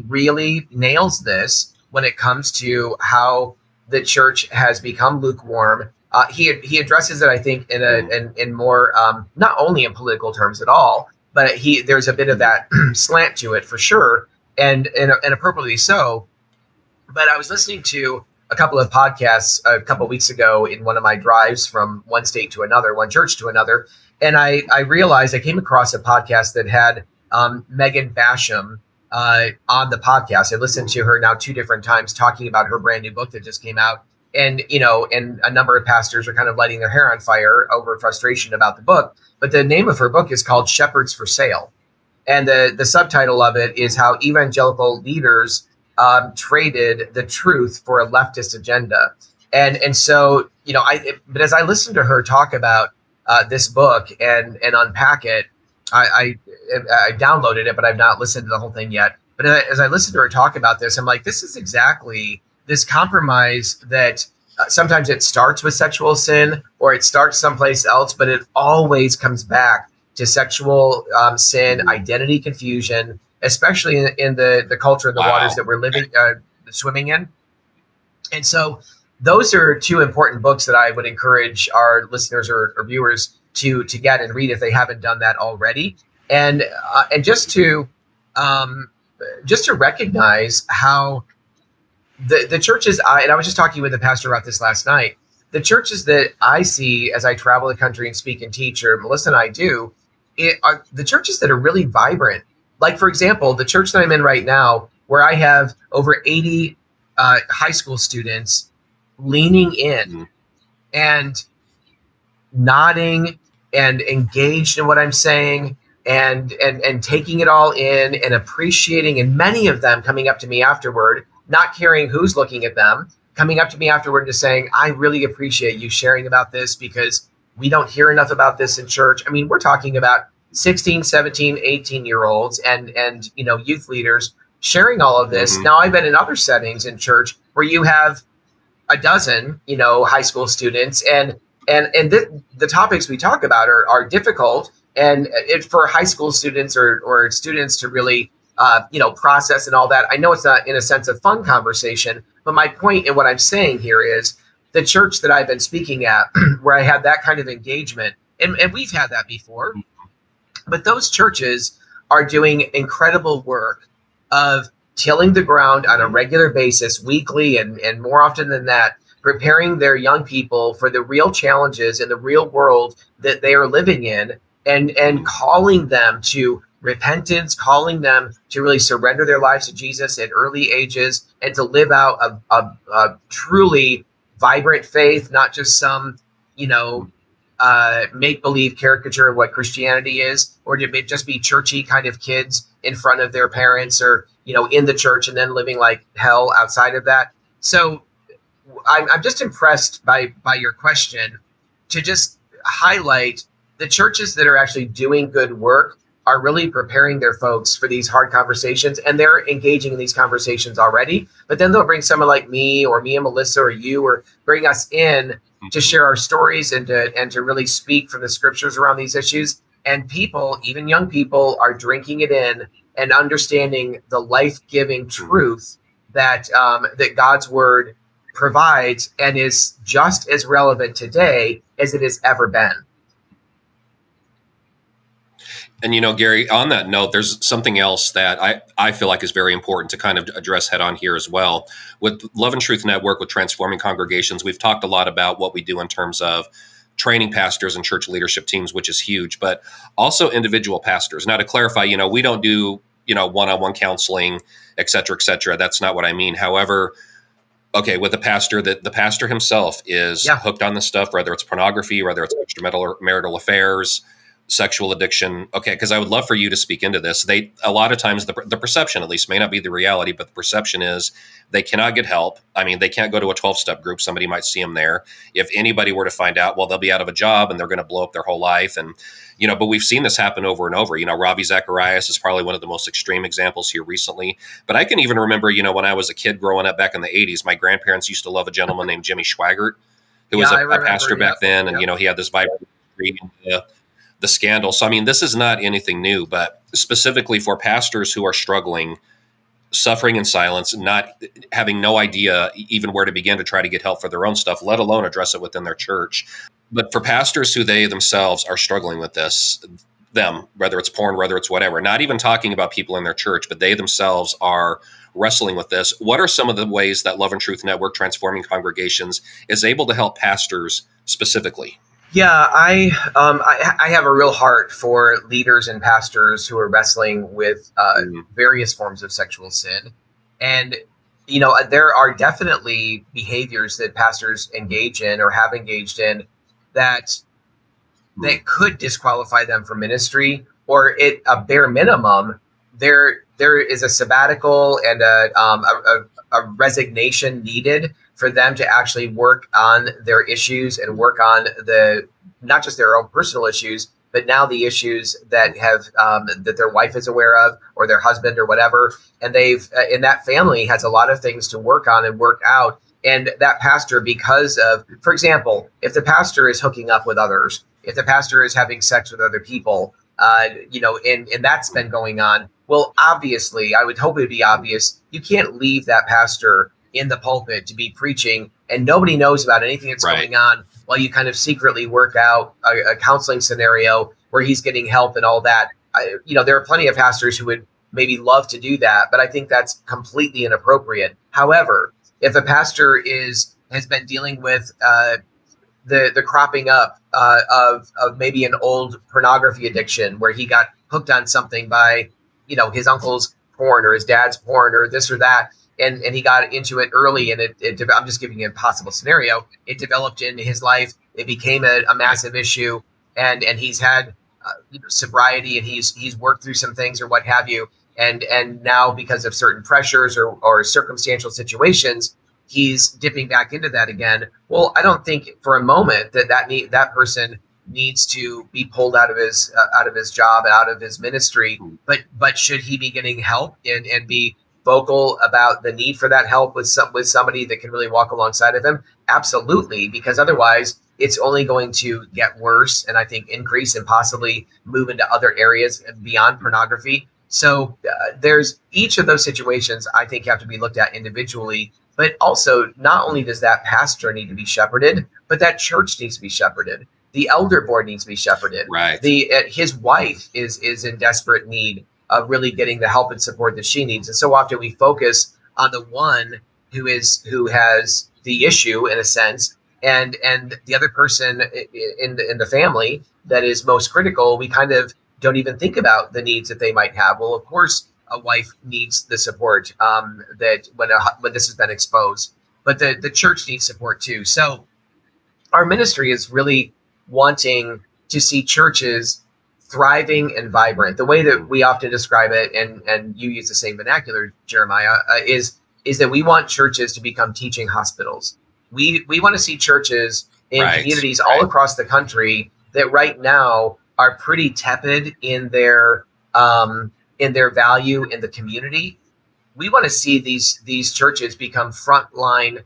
really nails this when it comes to how the church has become lukewarm. He addresses it, I think, in more not only in political terms at all, but there's a bit of that slant to it for sure, and appropriately so. But I was listening to a couple of podcasts a couple of weeks ago in one of my drives from one state to another, one church to another, and I realized I came across a podcast that had Megan Basham on the podcast. I listened to her now 2 different times talking about her brand new book that just came out. And, and a number of pastors are kind of lighting their hair on fire over frustration about the book. But the name of her book is called Shepherds for Sale. And the subtitle of it is how evangelical leaders traded the truth for a leftist agenda. And so, but as I listened to her talk about this book and unpack it, I downloaded it, but I've not listened to the whole thing yet. But as I listened to her talk about this, I'm like, this is exactly this compromise that sometimes it starts with sexual sin or it starts someplace else, but it always comes back to sexual sin, identity confusion, especially in the culture and the waters that we're living, swimming in. And so those are 2 important books that I would encourage our listeners or viewers to get and read if they haven't done that already. And just to recognize how the churches, and I was just talking with the pastor about this last night, the churches that I see as I travel the country and speak and teach, or Melissa and I do, are the churches that are really vibrant. Like, for example, the church that I'm in right now, where I have over 80 high school students leaning in and nodding and engaged in what I'm saying and taking it all in and appreciating, and many of them coming up to me afterward, not caring who's looking at them, coming up to me afterward and just saying, I really appreciate you sharing about this because we don't hear enough about this in church. I mean, we're talking about 16, 17, 18-year-olds and youth leaders sharing all of this. Now, I've been in other settings in church where you have a dozen, high school students, and the topics we talk about are difficult, and for high school students or students to really process and all that. I know it's not in a sense of fun conversation, but my point in what I'm saying here is the church that I've been speaking at, where I had that kind of engagement, and we've had that before, but those churches are doing incredible work of tilling the ground on a regular basis, weekly, and more often than that, preparing their young people for the real challenges in the real world that they are living in, and calling them to repentance, calling them to really surrender their lives to Jesus at early ages and to live out a truly vibrant faith, not just some, make-believe caricature of what Christianity is, or to just be churchy kind of kids in front of their parents, or, in the church and then living like hell outside of that. So I'm just impressed by your question, to just highlight the churches that are actually doing good work are really preparing their folks for these hard conversations, and they're engaging in these conversations already. But then they'll bring someone like me and Melissa or you, or bring us in to share our stories and to really speak from the scriptures around these issues. And people, even young people, are drinking it in and understanding the life-giving truth that that God's word provides, and is just as relevant today as it has ever been. And, Gary, on that note, there's something else that I feel like is very important to kind of address head on here as well. With Love and Truth Network, with Transforming Congregations, we've talked a lot about what we do in terms of training pastors and church leadership teams, which is huge, but also individual pastors. Now, to clarify, we don't do, one-on-one counseling, et cetera, et cetera. That's not what I mean. However, okay, with a pastor, the pastor himself is hooked on this stuff, whether it's pornography, whether it's extramarital affairs, sexual addiction. Okay, because I would love for you to speak into this. A lot of times the perception, at least, may not be the reality, but the perception is they cannot get help. I mean, they can't go to a 12-step group. Somebody might see them there. If anybody were to find out, well, they'll be out of a job and they're going to blow up their whole life. And, but we've seen this happen over and over. Ravi Zacharias is probably one of the most extreme examples here recently. But I can even remember, when I was a kid growing up back in the 80s, my grandparents used to love a gentleman named Jimmy Schwaggart, who was a pastor back then. And, he had this vibrant the scandal. So, I mean, this is not anything new, but specifically for pastors who are struggling, suffering in silence, not having no idea even where to begin to try to get help for their own stuff, let alone address it within their church. But for pastors who they themselves are struggling with this, whether it's porn, whether it's whatever, not even talking about people in their church, but they themselves are wrestling with this. What are some of the ways that Love and Truth Network, Transforming Congregations, is able to help pastors specifically? Yeah, I have a real heart for leaders and pastors who are wrestling with various forms of sexual sin. And, there are definitely behaviors that pastors engage in or have engaged in that could disqualify them from ministry, or at a bare minimum, there is a sabbatical and a resignation needed for them to actually work on their issues and work on not just their own personal issues, but now the issues that that their wife is aware of, or their husband or whatever. And and that family has a lot of things to work on and work out. And that pastor, because of, for example, if the pastor is hooking up with others, if the pastor is having sex with other people, and that's been going on, well, obviously, I would hope it would be obvious, you can't leave that pastor in the pulpit to be preaching, and nobody knows about anything that's going on, while you kind of secretly work out a counseling scenario where he's getting help and all that. There are plenty of pastors who would maybe love to do that, but I think that's completely inappropriate. However, if a pastor has been dealing with the cropping up of maybe an old pornography addiction, where he got hooked on something by his uncle's porn or his dad's porn or this or that, and he got into it early, and I'm just giving you a possible scenario. It developed into his life. It became a massive issue, and he's had sobriety, and he's worked through some things or what have you, and now, because of certain pressures or circumstantial situations, he's dipping back into that again. Well, I don't think for a moment that person needs to be pulled out of his job, out of his ministry. But should he be getting help and be vocal about the need for that help with somebody that can really walk alongside of him? Absolutely, because otherwise it's only going to get worse, and I think increase and possibly move into other areas beyond pornography. So there's each of those situations, I think, have to be looked at individually. But also, not only does that pastor need to be shepherded, but that church needs to be shepherded. The elder board needs to be shepherded. Right. His wife is in desperate need of really getting the help and support that she needs. And so often we focus on the one who has the issue in a sense, and the other person in the family that is most critical. We kind of don't even think about the needs that they might have. Well, of course, a wife needs the support that when this has been exposed, but the church needs support too. So our ministry is really wanting to see churches thriving and vibrant. The way that we often describe it, and you use the same vernacular, Jeremiah, is that we want churches to become teaching hospitals. We want to see churches in communities all across the country that right now are pretty tepid in their value in the community. We want to see these churches become frontline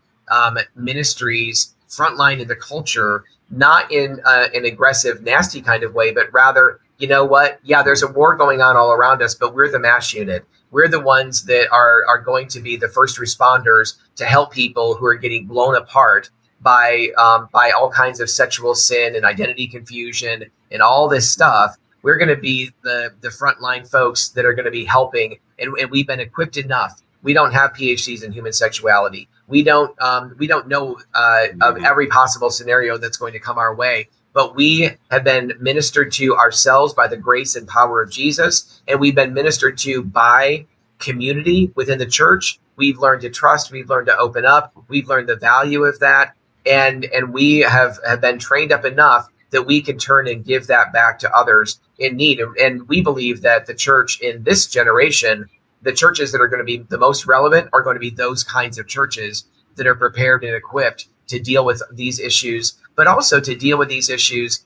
ministries, frontline in the culture, not in an aggressive, nasty kind of way, but rather, you know what? Yeah, there's a war going on all around us, but we're the MASH unit. We're the ones that are going to be the first responders to help people who are getting blown apart by all kinds of sexual sin and identity confusion and all this stuff. We're going to be the frontline folks that are going to be helping, and we've been equipped enough. We don't have PhDs in human sexuality. We don't know of every possible scenario that's going to come our way, but we have been ministered to ourselves by the grace and power of Jesus, and we've been ministered to by community within the church. We've learned to trust. We've learned to open up. We've learned the value of that, and we have been trained up enough that we can turn and give that back to others in need. And we believe that the church in this generation, the churches that are going to be the most relevant are going to be those kinds of churches that are prepared and equipped to deal with these issues, but also to deal with these issues,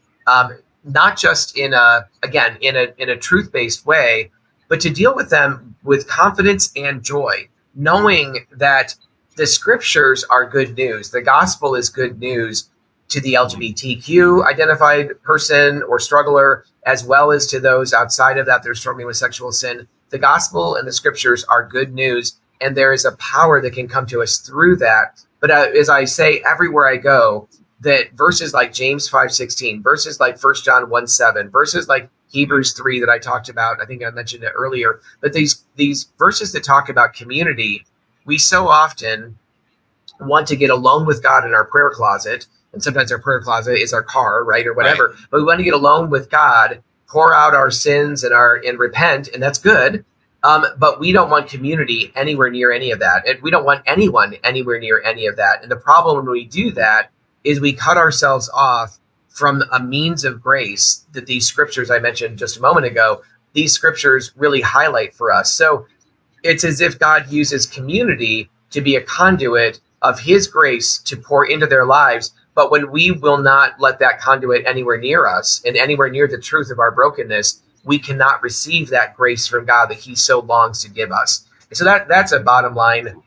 not just in a truth-based way, but to deal with them with confidence and joy, knowing that the scriptures are good news. The gospel is good news to the LGBTQ identified person or struggler, as well as to those outside of that that are struggling with sexual sin. The gospel and the scriptures are good news, and there is a power that can come to us through that. But as I say everywhere I go, that verses like James 5:16, verses like 1 John 1:7, verses like Hebrews 3 that I talked about, I think I mentioned it earlier, but these verses that talk about community, we so often want to get alone with God in our prayer closet. And sometimes our prayer closet is our car, right, or whatever. Right. But we want to get alone with God, pour out our sins and repent, and that's good. But we don't want community anywhere near any of that. And we don't want anyone anywhere near any of that. And the problem when we do that is we cut ourselves off from a means of grace that these scriptures I mentioned just a moment ago, these scriptures really highlight for us. So it's as if God uses community to be a conduit of his grace to pour into their lives. But when we will not let that conduit anywhere near us and anywhere near the truth of our brokenness, we cannot receive that grace from God that he so longs to give us. And so that's a bottom line,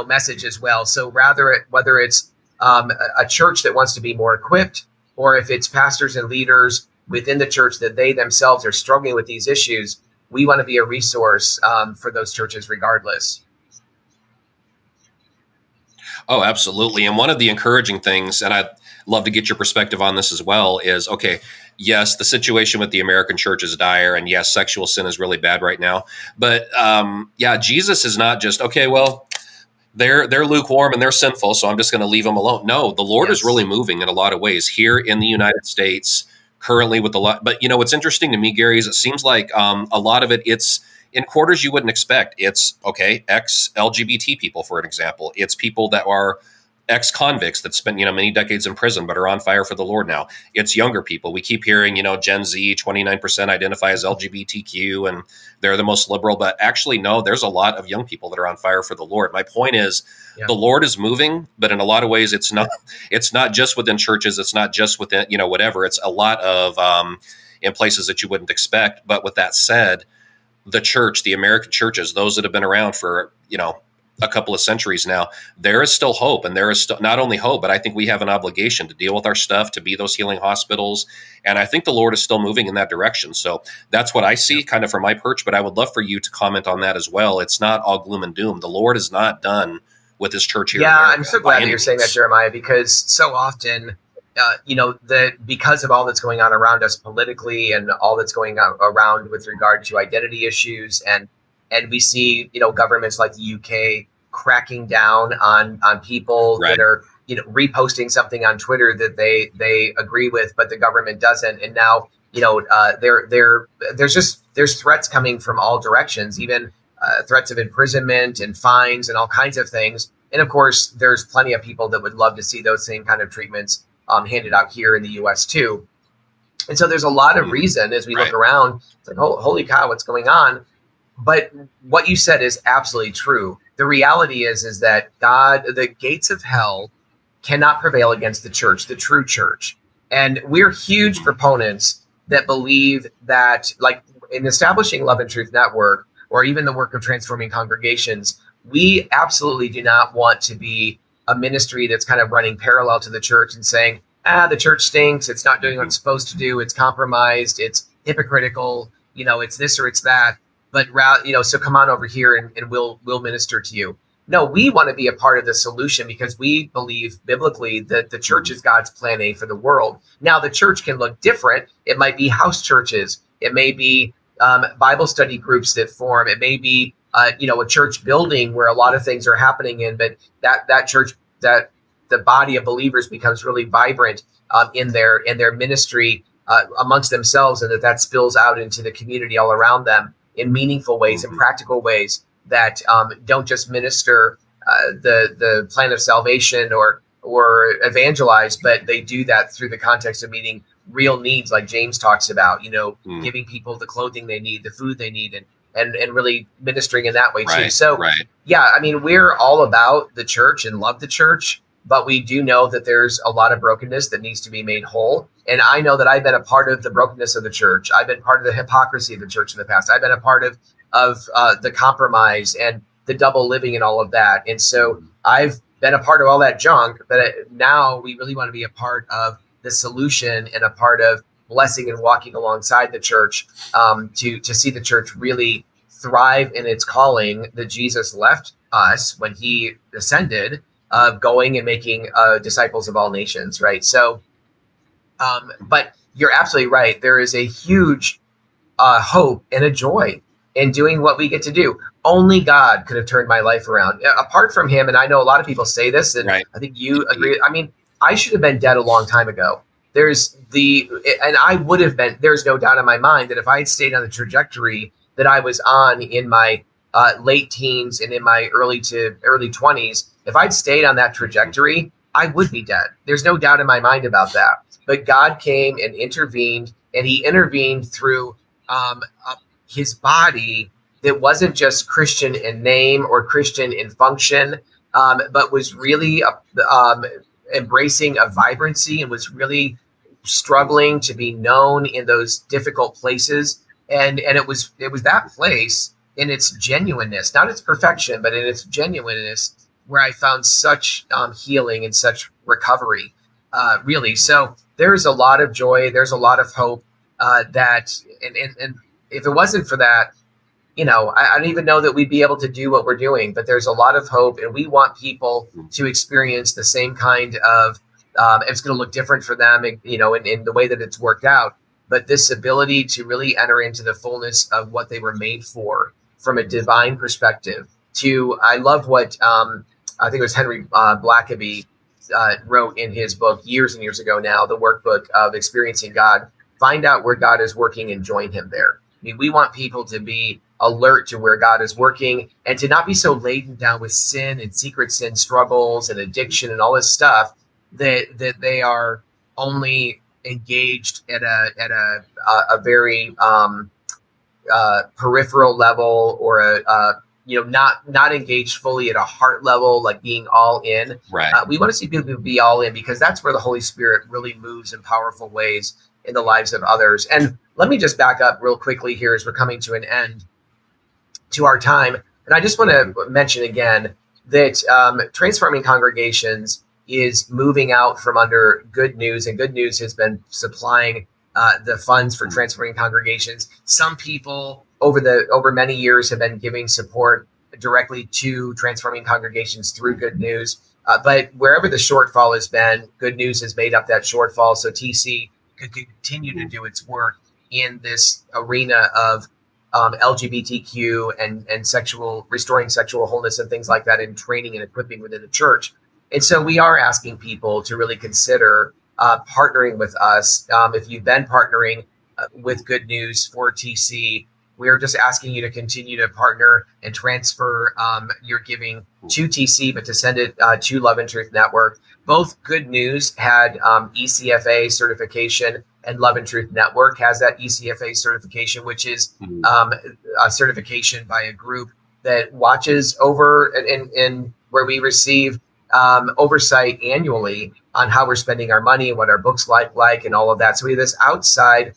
message as well. So whether it's a church that wants to be more equipped, or if it's pastors and leaders within the church that they themselves are struggling with these issues, we want to be a resource for those churches regardless. Oh, absolutely. And one of the encouraging things, and I'd love to get your perspective on this as well, is, okay, yes, the situation with the American church is dire, and yes, sexual sin is really bad right now. But Jesus is not just, okay, well, they're lukewarm and they're sinful, so I'm just going to leave them alone. No, the Lord is really moving in a lot of ways here in the United States currently with a lot. But, what's interesting to me, Gary, is it seems like a lot of it's in quarters you wouldn't expect. It's, ex-LGBT people, for an example. It's people that are ex-convicts that spent, many decades in prison but are on fire for the Lord now. It's younger people. We keep hearing, Gen Z, 29% identify as LGBTQ, and they're the most liberal. But actually, no, there's a lot of young people that are on fire for the Lord. My point is, the Lord is moving, but in a lot of ways, it's not just within churches. It's not just within, whatever. It's a lot of in places that you wouldn't expect. But with that said, the church, the American churches, those that have been around for, a couple of centuries now, there is still hope. And there is still not only hope, but I think we have an obligation to deal with our stuff, to be those healing hospitals. And I think the Lord is still moving in that direction. So that's what I see kind of from my perch, but I would love for you to comment on that as well. It's not all gloom and doom. The Lord is not done with this church here. Yeah, in America, I'm so glad that you're saying that, means. Jeremiah, because so often, because of all that's going on around us politically and all that's going on around with regard to identity issues, and we see, governments like the UK cracking down on people Right. that are, reposting something on Twitter that they agree with, but the government doesn't. And now, there's threats coming from all directions, even threats of imprisonment and fines and all kinds of things. And of course, there's plenty of people that would love to see those same kind of treatments handed out here in the U.S. too. And so there's a lot of reason as we look around, it's like, oh, holy cow, what's going on? But what you said is absolutely true. The reality is that the gates of hell cannot prevail against the church, the true church. And we're huge proponents that believe that, like in establishing Love and Truth Network, or even the work of transforming congregations, we absolutely do not want to be a ministry that's kind of running parallel to the church and saying, the church stinks, it's not doing what it's supposed to do, it's compromised, it's hypocritical, it's this or it's that. But so come on over here and we'll minister to you. No, we want to be a part of the solution because we believe biblically that the church is God's plan A for the world. Now, the church can look different. It might be house churches. It may be Bible study groups that form. It may be, a church building where a lot of things are happening in, but that church, that the body of believers becomes really vibrant in their ministry amongst themselves, and that spills out into the community all around them in meaningful ways and practical ways that don't just minister the plan of salvation or evangelize, but they do that through the context of meeting real needs, like James talks about, giving people the clothing they need, the food they need, and really ministering in that way too. So, yeah, I mean, we're all about the church and love the church, but we do know that there's a lot of brokenness that needs to be made whole. And I know that I've been a part of the brokenness of the church. I've been part of the hypocrisy of the church in the past. I've been a part of the compromise and the double living and all of that. And so I've been a part of all that junk, but now we really want to be a part of the solution and a part of blessing and walking alongside the church to see the church really thrive in its calling that Jesus left us when he ascended, of going and making disciples of all nations, right? So, but you're absolutely right. There is a huge hope and a joy in doing what we get to do. Only God could have turned my life around. Apart from him, and I know a lot of people say this, and I think you agree. I mean, I should have been dead a long time ago. And I would have been, there's no doubt in my mind that if I had stayed on the trajectory that I was on in my late teens and in my early 20s, if I'd stayed on that trajectory, I would be dead. There's no doubt in my mind about that. But God came and intervened, and he intervened through his body that wasn't just Christian in name or Christian in function, but was really embracing a vibrancy and was really struggling to be known in those difficult places. And it was that place in its genuineness, not its perfection, but in its genuineness, where I found such healing and such recovery, really. So there's a lot of joy. There's a lot of hope that, and if it wasn't for that, I don't even know that we'd be able to do what we're doing, but there's a lot of hope, and we want people to experience the same kind of, it's going to look different for them, in the way that it's worked out, but this ability to really enter into the fullness of what they were made for from a divine perspective. I love what, I think it was Henry Blackaby wrote in his book years and years ago now, the workbook of Experiencing God. Find out where God is working and join him there. I mean, we want people to be alert to where God is working and to not be so laden down with sin and secret sin struggles and addiction and all this stuff that they are only engaged at a very peripheral level, or not engaged fully at a heart level, like being all in. Right. We want to see people be all in, because that's where the Holy Spirit really moves in powerful ways in the lives of others. And let me just back up real quickly here as we're coming to an end to our time. And I just want to mention again that Transforming Congregations is moving out from under Good News, and Good News has been supplying the funds for Transforming Congregations. Some people over many years have been giving support directly to transforming congregations through Good News. But wherever the shortfall has been, Good News has made up that shortfall. So TC could continue to do its work in this arena of LGBTQ and restoring sexual wholeness and things like that, and training and equipping within the church. And so we are asking people to really consider partnering with us. If you've been partnering with Good News for TC, we're just asking you to continue to partner and transfer your giving to TC, but to send it to Love and Truth Network. Both Good News had ECFA certification, and Love and Truth Network has that ECFA certification, which is a certification by a group that watches over and where we receive oversight annually on how we're spending our money and what our books like and all of that. So we have this outside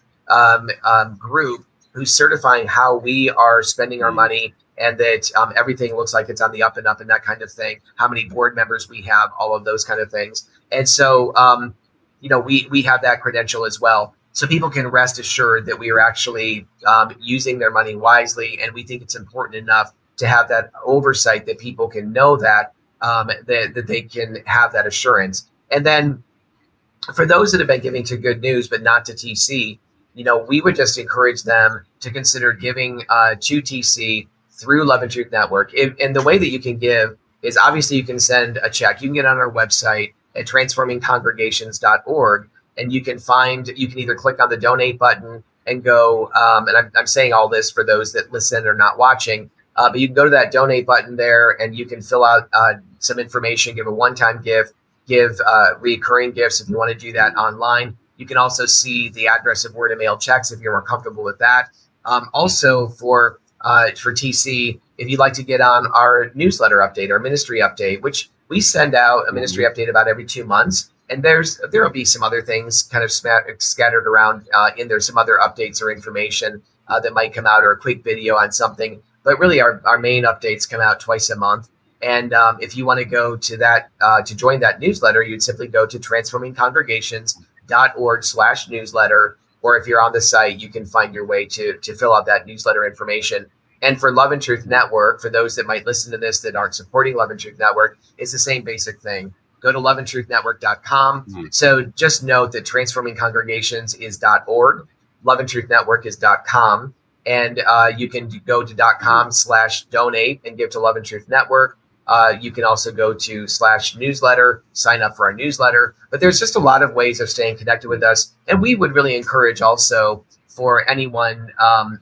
group who's certifying how we are spending our money, and that everything looks like it's on the up and up and that kind of thing, how many board members we have, all of those kind of things. And so, we have that credential as well. So people can rest assured that we are actually using their money wisely. And we think it's important enough to have that oversight that people can know that they can have that assurance. And then for those that have been giving to Good News, but not to TC, we would just encourage them to consider giving to TC through Love and Truth Network. And the way that you can give is, obviously you can send a check. You can get on our website at transformingcongregations.org, and you can either click on the donate button and go, and I'm saying all this for those that listen or not watching, but you can go to that donate button there, and you can fill out some information, give a one-time gift, give recurring gifts if you want to do that online. You can also see the address of where to mail checks if you're more comfortable with that. Also for TC, if you'd like to get on our newsletter update, our ministry update, which we send out a ministry update about every 2 months. And there will be some other things kind of scattered around in there, some other updates or information that might come out, or a quick video on something. But really our main updates come out twice a month. And if you want to go to that, to join that newsletter, you'd simply go to transformingcongregations.org/newsletter. Or if you're on the site, you can find your way to fill out that newsletter information. And for Love and Truth Network, for those that might listen to this that aren't supporting Love and Truth Network, it's the same basic thing. Go to loveandtruthnetwork.com. Mm-hmm. So just note that Transforming Congregations is .org. Love and Truth Network is .com. And you can go to .com/donate and give to Love and Truth Network. You can also go to /newsletter, sign up for our newsletter. But there's just a lot of ways of staying connected with us. And we would really encourage also for anyone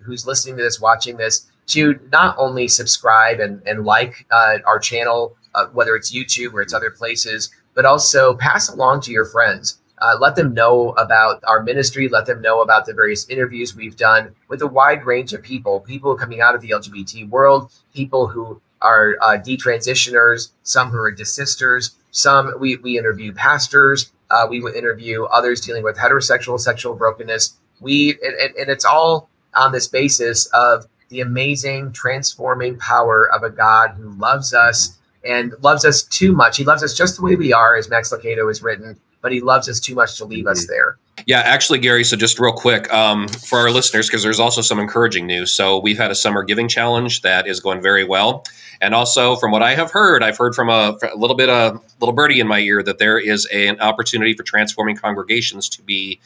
who's listening to this, watching this, to not only subscribe and like our channel, whether it's YouTube or it's other places, but also pass along to your friends. Let them know about our ministry. Let them know about the various interviews we've done with a wide range of people coming out of the LGBT world, people who are detransitioners, some who are desisters, some we interview pastors, we would interview others dealing with heterosexual sexual brokenness. And it's all on this basis of the amazing transforming power of a God who loves us and loves us too much. He loves us just the way we are, as Max Lucado has written, but he loves us too much to leave us there. Yeah, actually, Gary, so just real quick for our listeners, because there's also some encouraging news. So we've had a summer giving challenge that is going very well. And also from what I have heard, I've heard from a little birdie in my ear that there is an opportunity for Transforming Congregations to be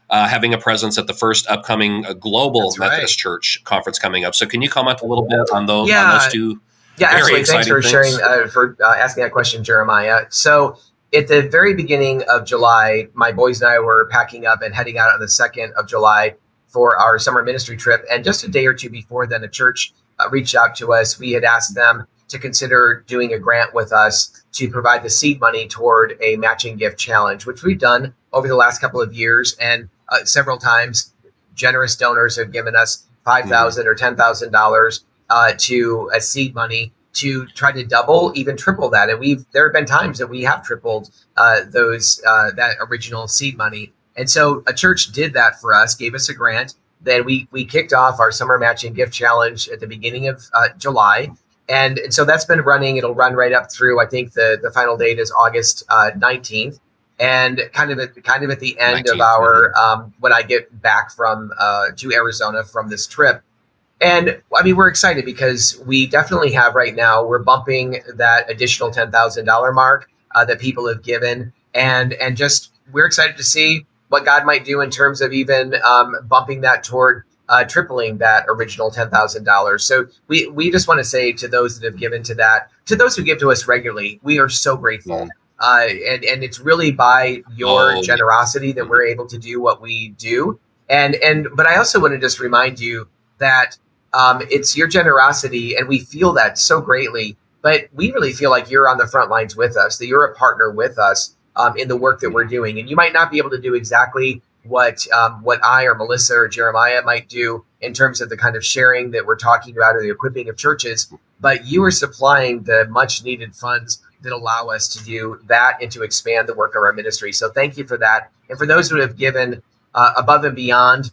having a presence at the first upcoming global Methodist Church conference coming up. So can you comment a little bit on those two? Yeah, actually, thanks for sharing, for asking that question, Jeremiah. So at the very beginning of July, my boys and I were packing up and heading out on the 2nd of July for our summer ministry trip. And just a day or two before then, the church reached out to us. We had asked them to consider doing a grant with us to provide the seed money toward a matching gift challenge, which we've done over the last couple of years. And several times, generous donors have given us $5,000 or $10,000 to a seed money to try to double, even triple that. And there have been times that we have tripled that original seed money. And so a church did that for us, gave us a grant. Then we kicked off our summer matching gift challenge at the beginning of July. And so that's been running. It'll run right up through, I think the final date is August 19th. And kind of at the end of our, when I get back to Arizona from this trip. And I mean, we're excited because we definitely have right now, we're bumping that additional $10,000 mark that people have given. And just we're excited to see what God might do in terms of even bumping that toward tripling that original $10,000. So we just want to say to those that have given to that, to those who give to us regularly, we are so grateful. And it's really by your generosity that we're able to do what we do. But I also want to just remind you that it's your generosity, and we feel that so greatly. But we really feel like you're on the front lines with us, that you're a partner with us in the work that we're doing. And you might not be able to do exactly what I or Melissa or Jeremiah might do in terms of the kind of sharing that we're talking about or the equipping of churches, but you are supplying the much needed funds that allow us to do that and to expand the work of our ministry. So thank you for that. And for those who have given above and beyond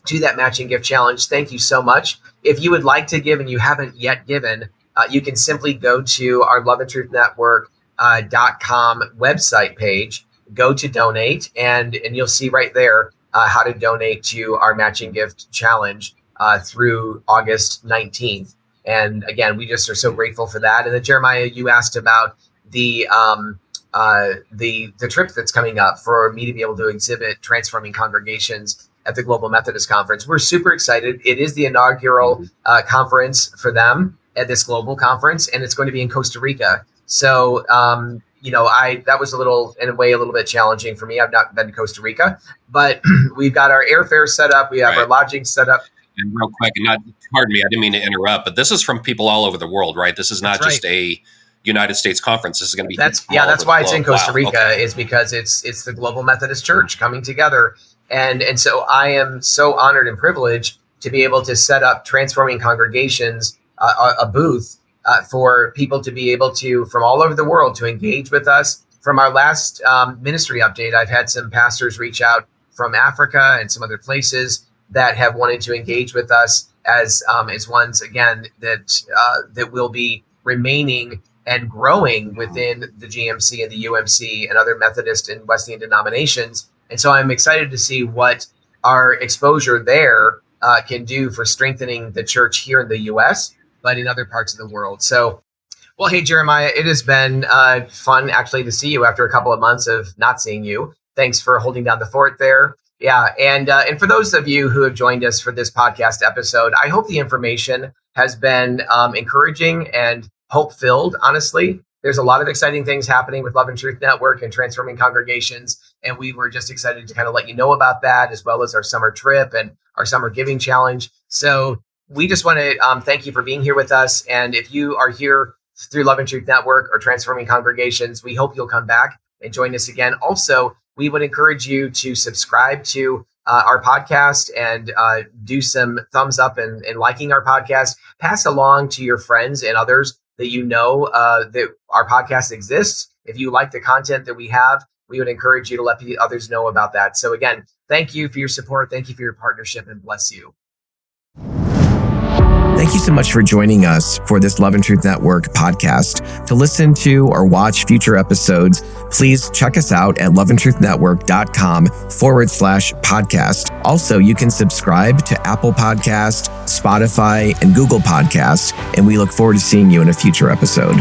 to that matching gift challenge, thank you so much. If you would like to give and you haven't yet given, you can simply go to our Love and Truth Network.com website page, go to donate, and you'll see right there how to donate to our matching gift challenge through August 19th. And again, we just are so grateful for that. And then Jeremiah, you asked about the trip that's coming up for me to be able to exhibit Transforming Congregations at the Global Methodist Conference. We're super excited. It is the inaugural conference for them at this global conference, and it's going to be in Costa Rica. So, that was a little bit challenging for me. I've not been to Costa Rica, but we've got our airfare set up. We have our lodging set up. And real quick, pardon me, I didn't mean to interrupt, but this is from people all over the world, right? This is not just a United States conference. This is going to be that's why it's in Costa Rica, is because it's the Global Methodist Church coming together. And so I am so honored and privileged to be able to set up Transforming Congregations, a booth for people to be able to, from all over the world, to engage with us. From our last ministry update, I've had some pastors reach out from Africa and some other places that have wanted to engage with us as ones, again, that will be remaining and growing within the GMC and the UMC and other Methodist and Wesleyan denominations. And so I'm excited to see what our exposure there can do for strengthening the church here in the U.S., but in other parts of the world. So, well, hey, Jeremiah, it has been fun actually to see you after a couple of months of not seeing you. Thanks for holding down the fort there. Yeah. And for those of you who have joined us for this podcast episode, I hope the information has been encouraging and hope-filled, honestly. There's a lot of exciting things happening with Love and Truth Network and Transforming Congregations. And we were just excited to kind of let you know about that, as well as our summer trip and our summer giving challenge. So we just want to thank you for being here with us. And if you are here through Love and Truth Network or Transforming Congregations, we hope you'll come back and join us again. Also, we would encourage you to subscribe to our podcast and do some thumbs up and liking our podcast. Pass along to your friends and others that you know that our podcast exists. If you like the content that we have, we would encourage you to let the others know about that. So again, thank you for your support. Thank you for your partnership, and bless you. Thank you so much for joining us for this Love and Truth Network podcast. To listen to or watch future episodes, please check us out at loveandtruthnetwork.com/podcast. Also, you can subscribe to Apple Podcast, Spotify, and Google Podcast, and we look forward to seeing you in a future episode.